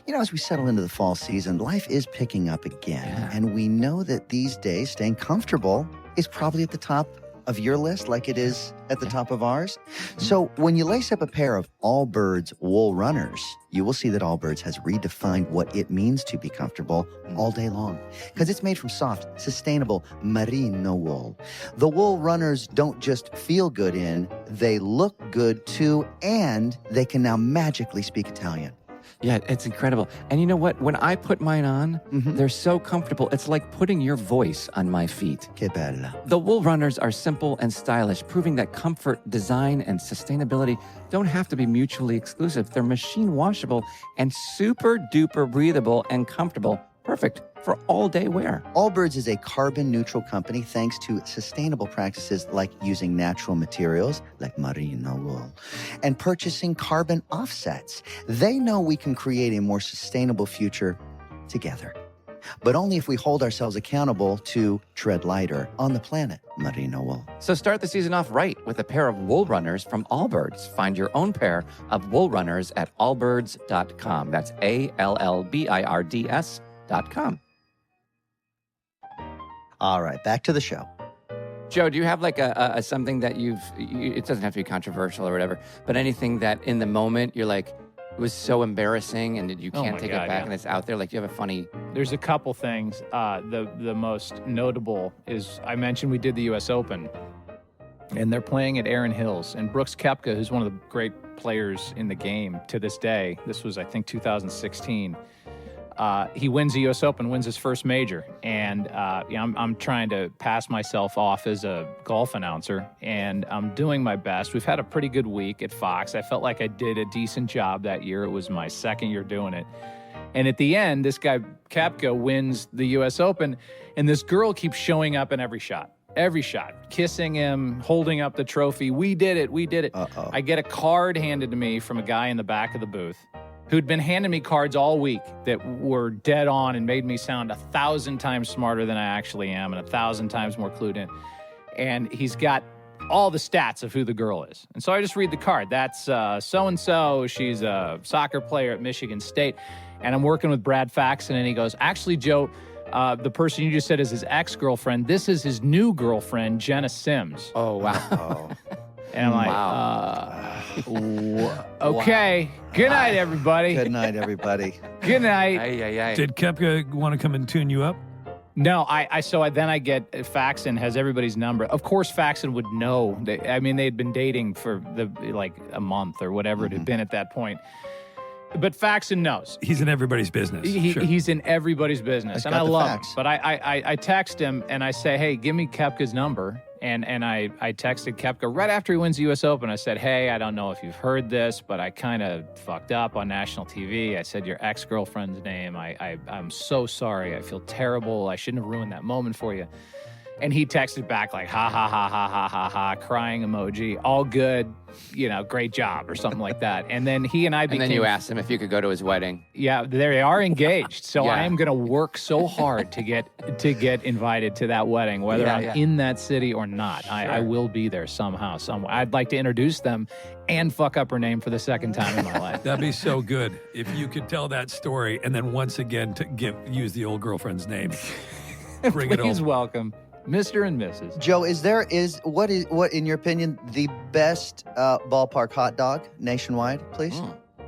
you know, as we settle into the fall season, life is picking up again. Yeah. And we know that these days, staying comfortable is probably at the top of your list like it is at the top of ours. So when you lace up a pair of Allbirds wool runners, you will see that Allbirds has redefined what it means to be comfortable all day long. Because it's made from soft, sustainable merino wool. The wool runners don't just feel good in, they look good too, and they can now magically speak Italian. Yeah, it's incredible. And you know what? When I put mine on, they're so comfortable. It's like putting your voice on my feet. Que bella. The wool runners are simple and stylish, proving that comfort, design, and sustainability don't have to be mutually exclusive. They're machine washable and super duper breathable and comfortable. Perfect for all-day wear. Allbirds is a carbon-neutral company thanks to sustainable practices like using natural materials like merino wool and purchasing carbon offsets. They know we can create a more sustainable future together, but only if we hold ourselves accountable to tread lighter on the planet. Merino wool. So start the season off right with a pair of wool runners from Allbirds. Find your own pair of wool runners at allbirds.com. That's ALLBIRDS.com. All right, back to the show. Joe, do you have like a something that it doesn't have to be controversial or whatever, but anything that in the moment you're like, it was so embarrassing and you can't take it back and it's out there? Like you have a funny... There's a couple things. The most notable is I mentioned we did the U.S. Open, and they're playing at Erin Hills. And Brooks Koepka, who's one of the great players in the game to this day, this was, I think, 2016, he wins the U.S. Open, wins his first major. And I'm trying to pass myself off as a golf announcer, and I'm doing my best. We've had a pretty good week at Fox. I felt like I did a decent job that year. It was my second year doing it. And at the end, this guy, Koepka, wins the U.S. Open, and this girl keeps showing up in every shot, kissing him, holding up the trophy. We did it. Uh-oh. I get a card handed to me from a guy in the back of the booth who'd been handing me cards all week that were dead on and made me sound 1,000 times smarter than I actually am and 1,000 times more clued in. And he's got all the stats of who the girl is. And so I just read the card. That's so-and-so. She's a soccer player at Michigan State. And I'm working with Brad Faxon, and he goes, actually, Joe, the person you just said is his ex-girlfriend. This is his new girlfriend, Jenna Sims. Oh, wow. And I'm like, Wow. okay. Wow. Good night, everybody. Good night, everybody. Good night. Ay. Did Koepka want to come and tune you up? No, then I get Faxon has everybody's number. Of course, Faxon would know. They'd been dating for a month or whatever it had been at that point. But Faxon knows. He's in everybody's business. Sure. He's in everybody's business, and I love him. But I text him and I say, hey, give me Koepka's number. And I texted Koepka right after he wins the U.S. Open. I said, hey, I don't know if you've heard this, but I kind of fucked up on national TV. I said your ex-girlfriend's name. I'm so sorry. I feel terrible. I shouldn't have ruined that moment for you. And he texted back like, ha, ha, ha, ha, ha, ha, ha, crying emoji, all good, great job or something like that. And then he and I became... And then you asked him if you could go to his wedding. Yeah, they are engaged. So Yeah. I am going to work so hard to get invited to that wedding, whether I'm in that city or not. Sure. I will be there somehow, somewhere. I'd like to introduce them and fuck up her name for the second time in my life. That'd be so good if you could tell that story and then once again use the old girlfriend's name. Bring it Please home. welcome Mr. and Mrs. Joe, what in your opinion the best ballpark hot dog nationwide, please?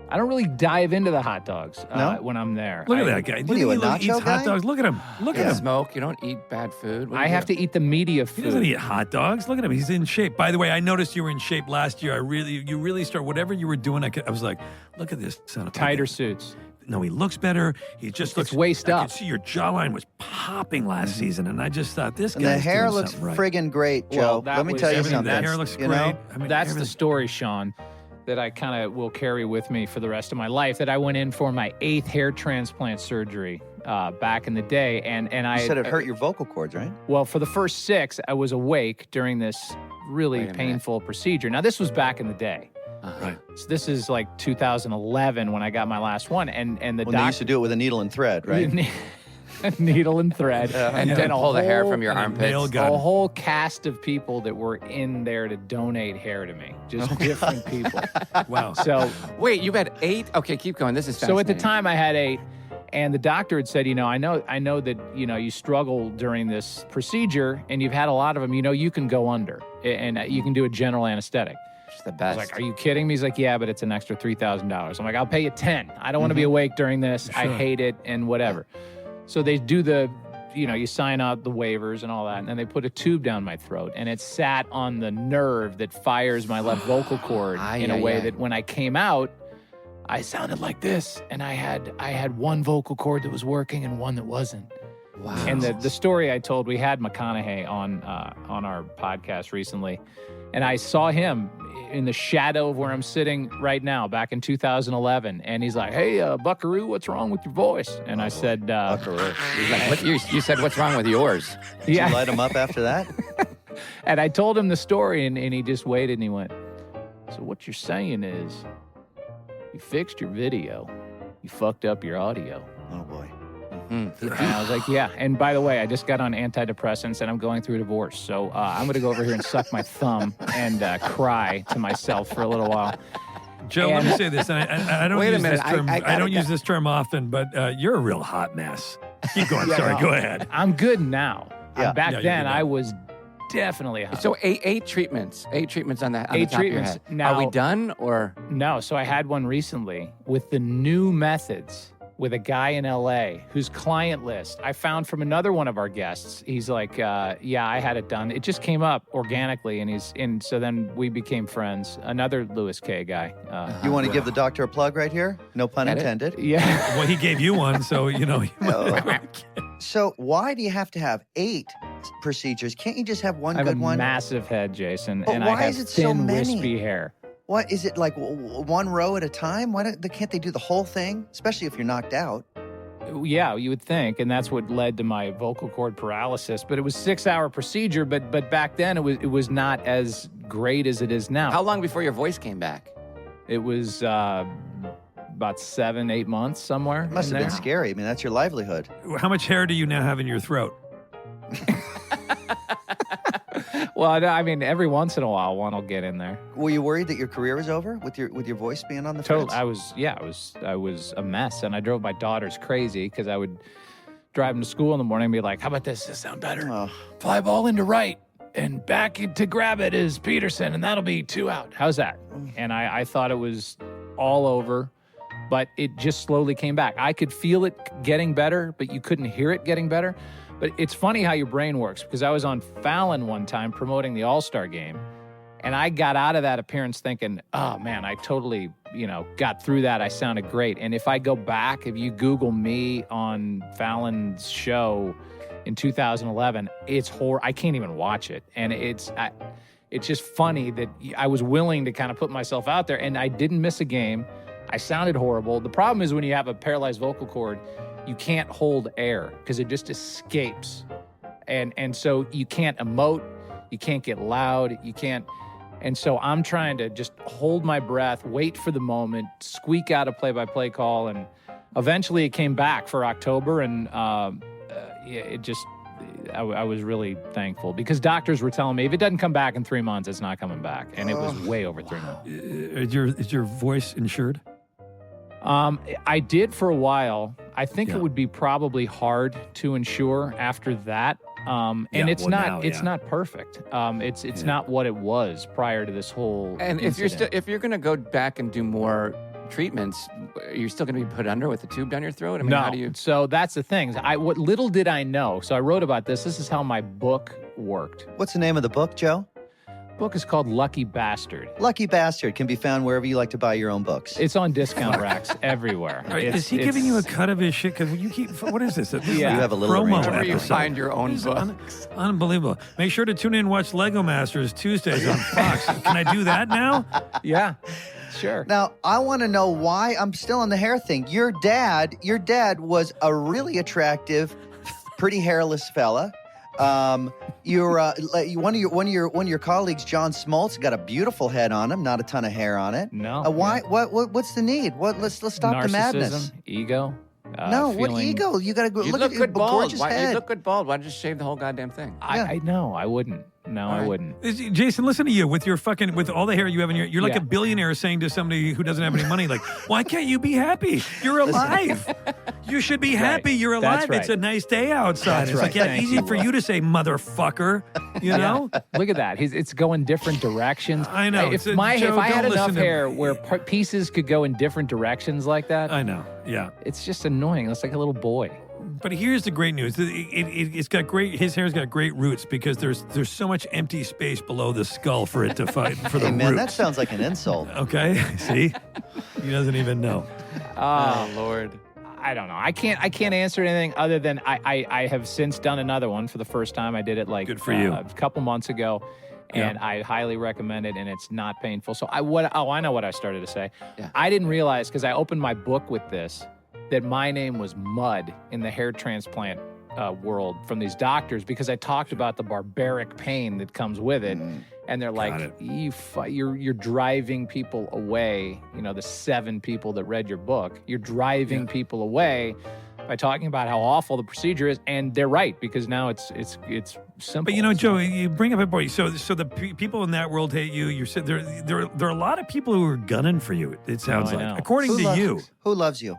I don't really dive into the hot dogs No? when I'm there. Look at that guy. What are you, a He nacho eats guy? hot dogs. Look at him. Look You at him. smoke. You don't eat bad food. What do I you have do? to eat the media He doesn't food. eat hot dogs. Look at him. He's in shape. By the way, I noticed you were in shape last year. You really start whatever you were doing. I was like, look at this son of a Tighter bitch. suits. No, he looks better. He just looks waist I up. could see your jawline was popping last season, and I just thought this And guy. the hair looks friggin' great, Joe. Well, that Let me was tell you everything. something. The hair looks you great. know? I mean, That's the everything. story, Sean, that I kind of will carry with me for the rest of my life. That I went in for my 8th hair transplant surgery back in the day, and I You said it hurt your vocal cords, right? Well, for the first 6, I was awake during this really Wait a minute. painful procedure. Now, this was back in the day. Right. So this is like 2011 when I got my last one, and the When they doctor used to do it with a needle and thread, right? needle and thread, And then then a pull the hair whole- from your and a nail armpits. gun. a whole cast of people that were in there to donate hair to me, just different people. Wow. So Wait, you had 8? Okay, keep going. This is So at the fascinating. time I had 8, and the doctor had said, I know that, you struggle during this procedure and you've had a lot of them, you can go under and you can do a general anesthetic. It's the I best. was like, are you kidding me? He's like, yeah, but it's an extra $3,000. I'm like, I'll pay you 10. I don't want to be awake during this. I Sure. hate it and whatever. So they do you sign out the waivers and all that. And then they put a tube down my throat and it sat on the nerve that fires my left vocal cord Ay, in a ay, way ay. that when I came out, I sounded like this, and I had one vocal cord that was working and one that wasn't. Wow. And the story I told, we had McConaughey on our podcast recently, and I saw him in the shadow of where I'm sitting right now back in 2011, and he's like, "Hey, Buckaroo, what's wrong with your voice?" And I said, Buckaroo. He's like, what, you said, what's wrong with yours? Did you light him up after that? And I told him the story, and he just waited, and he went, "So what you're saying is, you fixed your video, you fucked up your audio." Oh, boy. And I was like, yeah. And by the way, I just got on antidepressants and I'm going through a divorce. So I'm going to go over here and suck my thumb and cry to myself for a little while. Joe, let me say this. And I don't Wait a use minute, this term. I don't use this term often, but you're a real hot mess. Keep going. Sorry, go ahead. I'm good now. Yeah. Back Yeah, then, you're good. I was definitely hot. So eight treatments on the top Eight of your treatments. head. Now- Are we done or? No, so I had one recently with the new methods with a guy in LA whose client list I found from another one of our guests. He's like, yeah, I had it done. It just came up organically, and so then we became friends. Another Louis K guy. You want to give the doctor a plug right here? No pun Get it? intended. Yeah. Well, he gave you one, so, you know. So why do you have to have 8 procedures? Can't you just have one I have good a one? massive head, Jason, But and why I have is it so thin, many? wispy hair. What is it like? One row at a time? Can't they do the whole thing? Especially if you're knocked out. Yeah, you would think, and that's what led to my vocal cord paralysis. But it was a 6-hour procedure. But back then, it was not as great as it is now. How long before your voice came back? It was about 7-8 months somewhere. It must in have been there. scary. I mean, that's your livelihood. How much hair do you now have in your throat? Well, I mean, every once in a while, one will get in there. Were you worried that your career was over with your voice being on the Total. fritz? I was a mess, and I drove my daughters crazy because I would drive them to school in the morning and be like, "How about this? Does this sound better? Oh. Fly ball into right, and back to grab it is Peterson, and that'll be 2 out. How's that?" And I thought it was all over, but it just slowly came back. I could feel it getting better, but you couldn't hear it getting better. But it's funny how your brain works, because I was on Fallon one time promoting the All-Star game, and I got out of that appearance thinking, oh man, I totally, got through that. I sounded great. And if I go back, if you Google me on Fallon's show in 2011, it's I can't even watch it. And it's just funny that I was willing to kind of put myself out there, and I didn't miss a game. I sounded horrible. The problem is when you have a paralyzed vocal cord, you can't hold air because it just escapes. And so you can't emote, you can't get loud, you can't. And so I'm trying to just hold my breath, wait for the moment, squeak out a play-by-play call. And eventually it came back for October. And I was really thankful because doctors were telling me if it doesn't come back in 3 months, it's not coming back. And it was way over 3 months. Is your voice insured? I did for a while. I think Yeah. it would be probably hard to insure after that. And Yeah, it's well, not now, it's yeah. not perfect. It's not what it was prior to this whole And incident. if you're going to go back and do more treatments, you're still going to be put under with a tube down your throat? I mean, no. how do you? So that's the thing. What little did I know. So I wrote about this. This is how my book worked. What's the name of the book, Joe? Book is called Lucky Bastard. Lucky Bastard can be found wherever you like to buy your own books. It's on discount racks everywhere. All right, It's- is he giving you a it's- cut of his shit? Because you keep. What is this? This is Yeah. like You have a little promo arrangement. Wherever you episode. find your own This is book. Unbelievable. Make sure to tune in and watch Lego Masters Tuesdays on Fox. Can I do that now? Yeah, sure. Now, I want to know why I'm still on the hair thing. Your dad was a really attractive, pretty hairless fella. One of your colleagues, John Smoltz, got a beautiful head on him, not a ton of hair on it. No. Why? What's the need? Let's stop the madness. Narcissism, ego. No, what feeling- ego? You got to go You look look at your good bald. gorgeous You head. look good bald. Why don't you just shave the whole goddamn thing? I know. I wouldn't. No, All I right. wouldn't. Jason, listen to you with all the hair you have in your. You're like Yeah. a billionaire saying to somebody who doesn't have any money, like, why can't you be happy? You're alive. You should be happy. You're That's alive. right. It's a nice day outside. That's It's like, right. yeah, Thank easy you, for Will. you to say, motherfucker. You know? Look at that. It's going different directions. I know. If Joe, I had don't enough listen to hair me. where pieces could go in different directions like that, I know. Yeah. it's just annoying. It's like a little boy. But here's the great news. It's got great. His hair's got great roots because there's so much empty space below the skull for it to fight for the Hey, man, that roots. sounds like an insult. Okay, see, he doesn't even know. Oh Lord. I don't know. I can't answer anything other than I have since done another one for the first time. I did it like Good for you. a couple months ago, and I highly recommend it, and it's not painful. So I know what I started to say. Yeah. I didn't realize because I opened my book with this that my name was Mud in the hair transplant world from these doctors because I talked about the barbaric pain that comes with it. And they're like, you're driving people away. You know, the 7 people that read your book, you're driving people away by talking about how awful the procedure is. And they're right, because now it's simple. But you know, Joe, you bring up a point. So the people in that world hate you. You said there are a lot of people who are gunning for you. It sounds I like, know. according to you. Who loves you?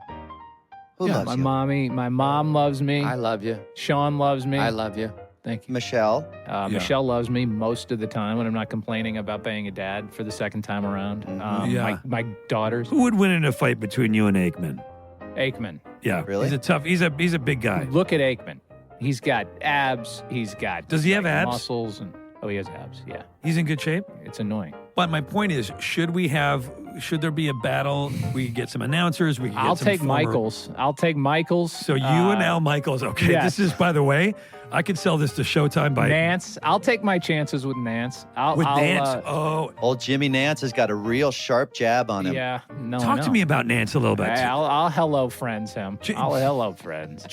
Who loves you? My mom loves me. I love you. Sean loves me. I love you. Thank you. Michelle. Michelle loves me most of the time when I'm not complaining about being a dad for the second time around. Yeah. My daughters. Who would win in a fight between you and Aikman? Aikman. Yeah, Really? He's a big guy. Look at Aikman. He's got abs. He's got. Does he have abs? Muscles and he has abs. Yeah. He's in good shape. It's annoying. But my point is, should there be a battle? We get some announcers. We can get I'll some take former- Michaels. I'll take Michaels. So you and Al Michaels. Okay, yes. This is, by the way, I could sell this to Showtime by Nance. I'll take my chances with Nance. I'll Nance. Old Jimmy Nance has got a real sharp jab on him. Yeah. No. Talk to me about Nance a little bit. I'll hello friends him. I'll hello friends.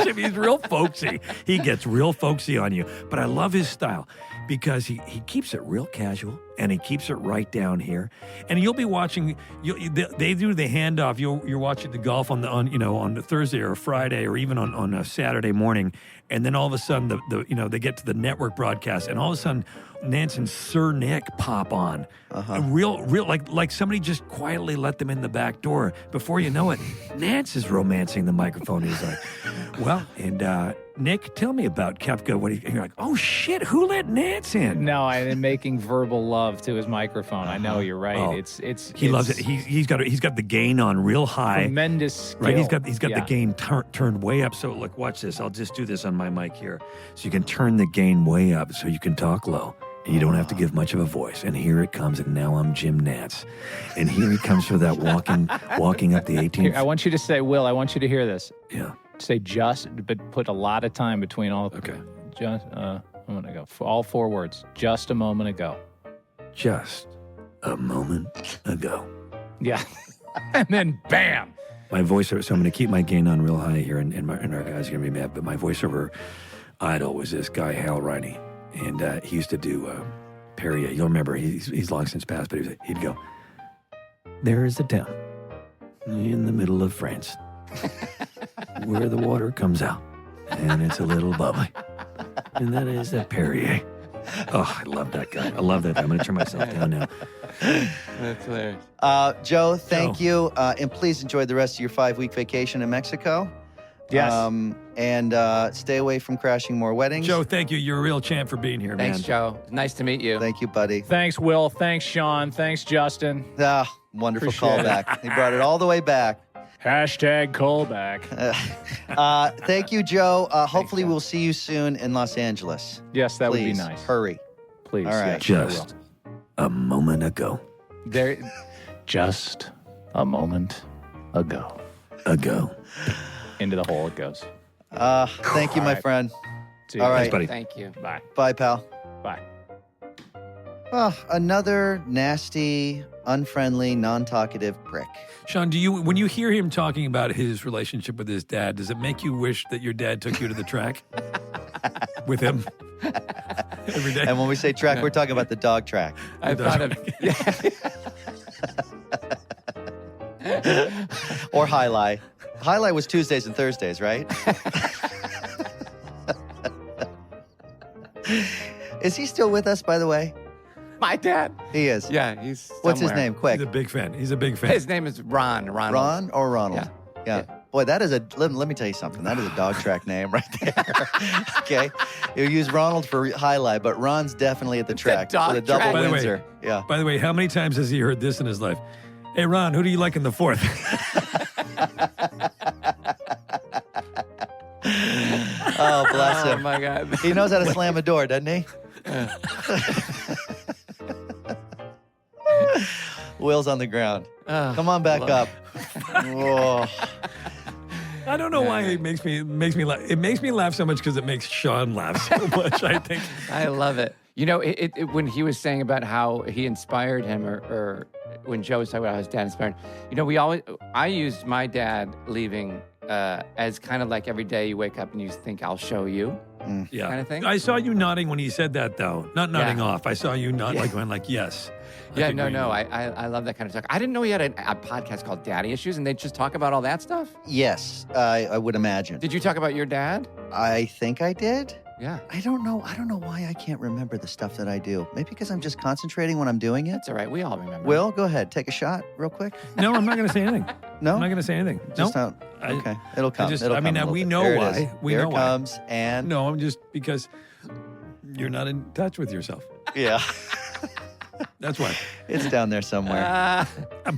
Jimmy's real folksy. He gets real folksy on you. But I love his style because he keeps it real casual and he keeps it right down here. And you'll be watching. They do the handoff. You're watching the golf on the Thursday or Friday or even on a Saturday morning, and then all of a sudden they get to the network broadcast, and all of a sudden Nance and Sir Nick pop on. Real like somebody just quietly let them in the back door. Before you know it, Nance is romancing the microphone. He's like, well, and Nick, tell me about Kepka. And you're like, oh shit, who let Nance in? No, I'm making verbal love to his microphone. I know you're right. Oh. He loves it. He's got the gain on real high. Tremendous skill. Right, he's got the gain turned way up. So look, watch this. I'll just do this on my mic here, so you can turn the gain way up, so you can talk low, and you don't have to give much of a voice. And here it comes. And now I'm Jim Nance, and here he comes for that walking up the 18th. I want you to say, Will. I want you to hear this. Yeah. Say just, but put a lot of time between all. Okay. Just I'm gonna go for all 4 words. Just a moment ago. Just a moment ago. Yeah. And then bam. My voiceover. So I'm going to keep my gain on real high here, and our guys are going to be mad. But my voiceover idol was this guy Hal Riney, and he used to do Perrier. You'll remember he's long since passed, but he'd go, "There is a town in the middle of France where the water comes out, and it's a little bubbly, and that is a Perrier." Oh, I love that guy. I love that. I'm going to turn myself down now. That's hilarious. Joe, thank you. And please enjoy the rest of your 5-week vacation in Mexico. Yes. And stay away from crashing more weddings. Joe, thank you. You're a real champ for being here, Thanks, man. Joe. Nice to meet you. Thank you, buddy. Thanks, Will. Thanks, Sean. Thanks, Justin. Wonderful Appreciate it. callback. He brought it all the way back. Hashtag callback. Thank you, Joe. Hopefully we'll see you soon in Los Angeles. Yes, that would be Please, nice. hurry. Please. All right. Yes, I will. Just a moment ago. There. Just a moment ago. Into the hole it goes. Thank you, my right. friend. See you All guys. right. buddy. Thank you. Bye. Bye, pal. Bye. Another nasty, unfriendly, non-talkative prick. Sean, when you hear him talking about his relationship with his dad, does it make you wish that your dad took you to the track with him every day? And when we say track, we're talking about the dog track. I thought of Or highlight. Highlight was Tuesdays and Thursdays, right? Is he still with us, by the way? my dad. He is. Yeah, he's. What's his somewhere. name? Quick. He's a big fan. He's a big fan. His name is Ron. Ron or Ronald? Yeah. Boy, that is let me tell you something. That is a dog track name right there. Okay. You use Ronald for highlight, but Ron's definitely at the track dog with a double track. By the way- Windsor. Yeah. By the way, how many times has he heard this in his life? Hey, Ron, who do you like in the fourth? Oh, bless Oh him. my God. He knows how to slam a door, doesn't he? Will's on the ground. Come on back up. Whoa. I don't know why it makes me laugh. It makes me laugh so much because it makes Sean laugh so much. I think. I love it. You know, when he was saying about how he inspired him, or when Joe was talking about how his dad inspired, you know, I used my dad leaving as kind of like every day you wake up and you think, I'll show you, Yeah. kind of thing. I saw you nodding when he said that, though. Not nodding off. I saw you not like going like, yes. Yeah, no. I love that kind of talk. I didn't know he had a podcast called Daddy Issues, and they just talk about all that stuff. Yes, I would imagine. Did you talk about your dad? I think I did. Yeah. I don't know why I can't remember the stuff that I do. Maybe because I'm just concentrating when I'm doing it. It's all right. We all remember. Will, go ahead. Take a shot real quick. No, I'm not going to say anything. No? I'm not going to say anything. Just No. okay. It'll come. It'll come a little we bit. know There it why. is. We Here know it why. comes, and... No, I'm just because you're not in touch with yourself. Yeah. That's why. It's down there somewhere.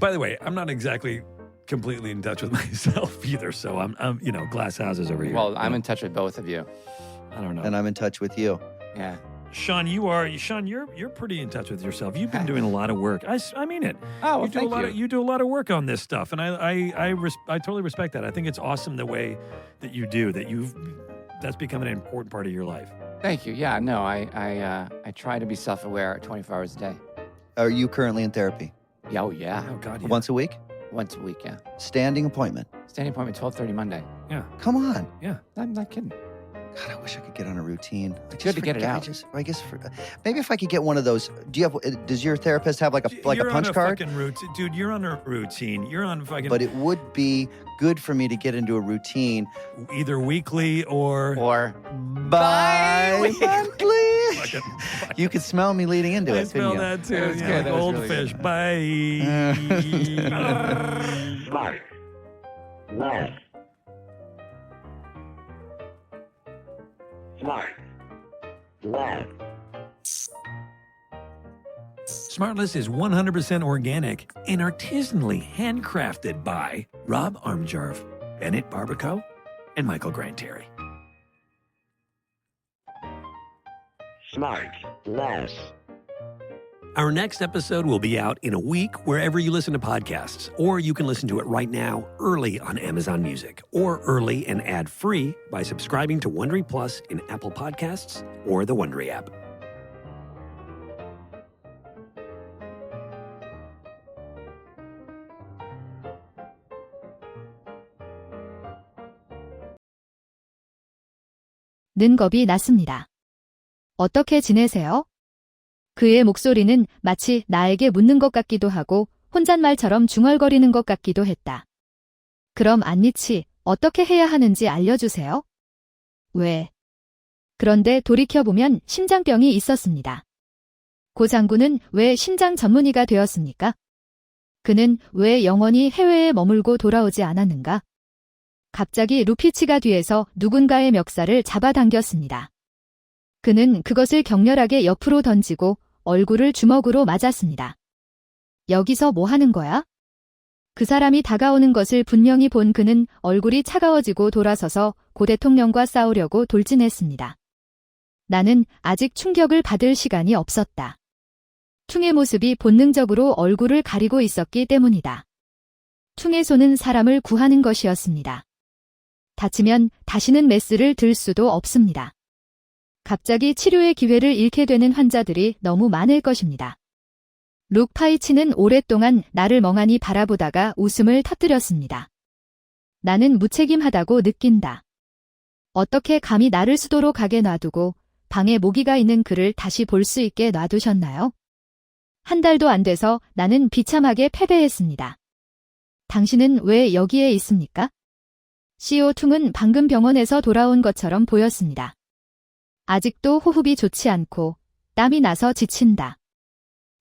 By the way, I'm not exactly completely in touch with myself either. So I'm glass houses over here. Well, I'm in touch with both of you. I don't know. And I'm in touch with you. Yeah. Sean, you're pretty in touch with yourself. You've been doing a lot of work. I mean it. Oh, well, you do thank a lot you. Of, you do a lot of work on this stuff, and I totally respect that. I think it's awesome the way that you do that. That's become an important part of your life. Thank you. Yeah, no, I try to be self-aware 24 hours a day. Are you currently in therapy? Yeah, oh, yeah. Oh God, yeah. Once a week? Once a week, yeah. Standing appointment? Standing appointment, 12:30 Monday. Yeah. Come on. Yeah. I'm not kidding. God, I wish I could get on a routine. It's good to get it out. Maybe if I could get one of those. Does your therapist have like a You're punch on a card? Fucking dude, you're on a routine. You're on fucking. But it would be good for me to get into a routine. Either weekly or Bi-monthly. Fucking- You could smell me leading into I it, smell couldn't you? that too. That was Yeah, good. like That was really goldfish. good. Bye. Smart. Less. Smart. Less. Smartless is 100% organic and artisanally handcrafted by Rob Armjarv, Bennett Barbaco, and Michael Granteri. Smart. Less. Our next episode will be out in a week wherever you listen to podcasts, or you can listen to it right now early on Amazon Music, or early and ad-free by subscribing to Wondery Plus in Apple Podcasts or the Wondery app. 는 겁이 났습니다. 어떻게 지내세요? 그의 목소리는 마치 나에게 묻는 것 같기도 하고 혼잣말처럼 중얼거리는 것 같기도 했다. 그럼 안니치, 어떻게 해야 하는지 알려주세요. 왜? 그런데 돌이켜보면 심장병이 있었습니다. 고 장군은 왜 심장 전문의가 되었습니까? 그는 왜 영원히 해외에 머물고 돌아오지 않았는가? 갑자기 루피치가 뒤에서 누군가의 멱살을 잡아당겼습니다. 그는 그것을 격렬하게 옆으로 던지고 얼굴을 주먹으로 맞았습니다. 여기서 뭐 하는 거야? 그 사람이 다가오는 것을 분명히 본 그는 얼굴이 차가워지고 돌아서서 고 대통령과 싸우려고 돌진했습니다. 나는 아직 충격을 받을 시간이 없었다. 퉁의 모습이 본능적으로 얼굴을 가리고 있었기 때문이다. 퉁의 손은 사람을 구하는 것이었습니다. 다치면 다시는 메스를 들 수도 없습니다. 갑자기 치료의 기회를 잃게 되는 환자들이 너무 많을 것입니다. 룩 파이치는 오랫동안 나를 멍하니 바라보다가 웃음을 터뜨렸습니다. 나는 무책임하다고 느낀다. 어떻게 감히 나를 수도로 가게 놔두고 방에 모기가 있는 그를 다시 볼 수 있게 놔두셨나요? 한 달도 안 돼서 나는 비참하게 패배했습니다. 당신은 왜 여기에 있습니까? CO2는 방금 병원에서 돌아온 것처럼 보였습니다. 아직도 호흡이 좋지 않고 땀이 나서 지친다.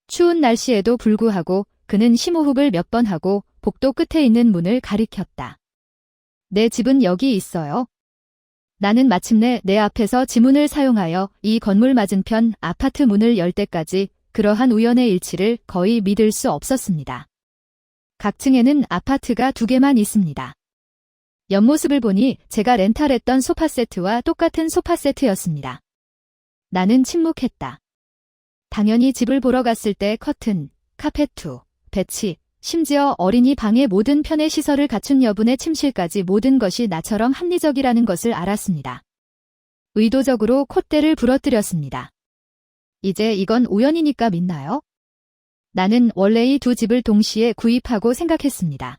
추운 날씨에도 불구하고 그는 심호흡을 몇 번 하고 복도 끝에 있는 문을 가리켰다. 내 집은 여기 있어요. 나는 마침내 내 앞에서 지문을 사용하여 이 건물 맞은편 아파트 문을 열 때까지 그러한 우연의 일치를 거의 믿을 수 없었습니다. 각 층에는 아파트가 2개만 있습니다. 옆모습을 보니 제가 렌탈했던 소파 세트와 똑같은 소파 세트였습니다. 나는 침묵했다. 당연히 집을 보러 갔을 때 커튼, 카페트, 배치, 심지어 어린이 방의 모든 편의 시설을 갖춘 여분의 침실까지 모든 것이 나처럼 합리적이라는 것을 알았습니다. 의도적으로 콧대를 부러뜨렸습니다. 이제 이건 우연이니까 믿나요? 나는 원래 이 두 집을 동시에 구입하고 생각했습니다.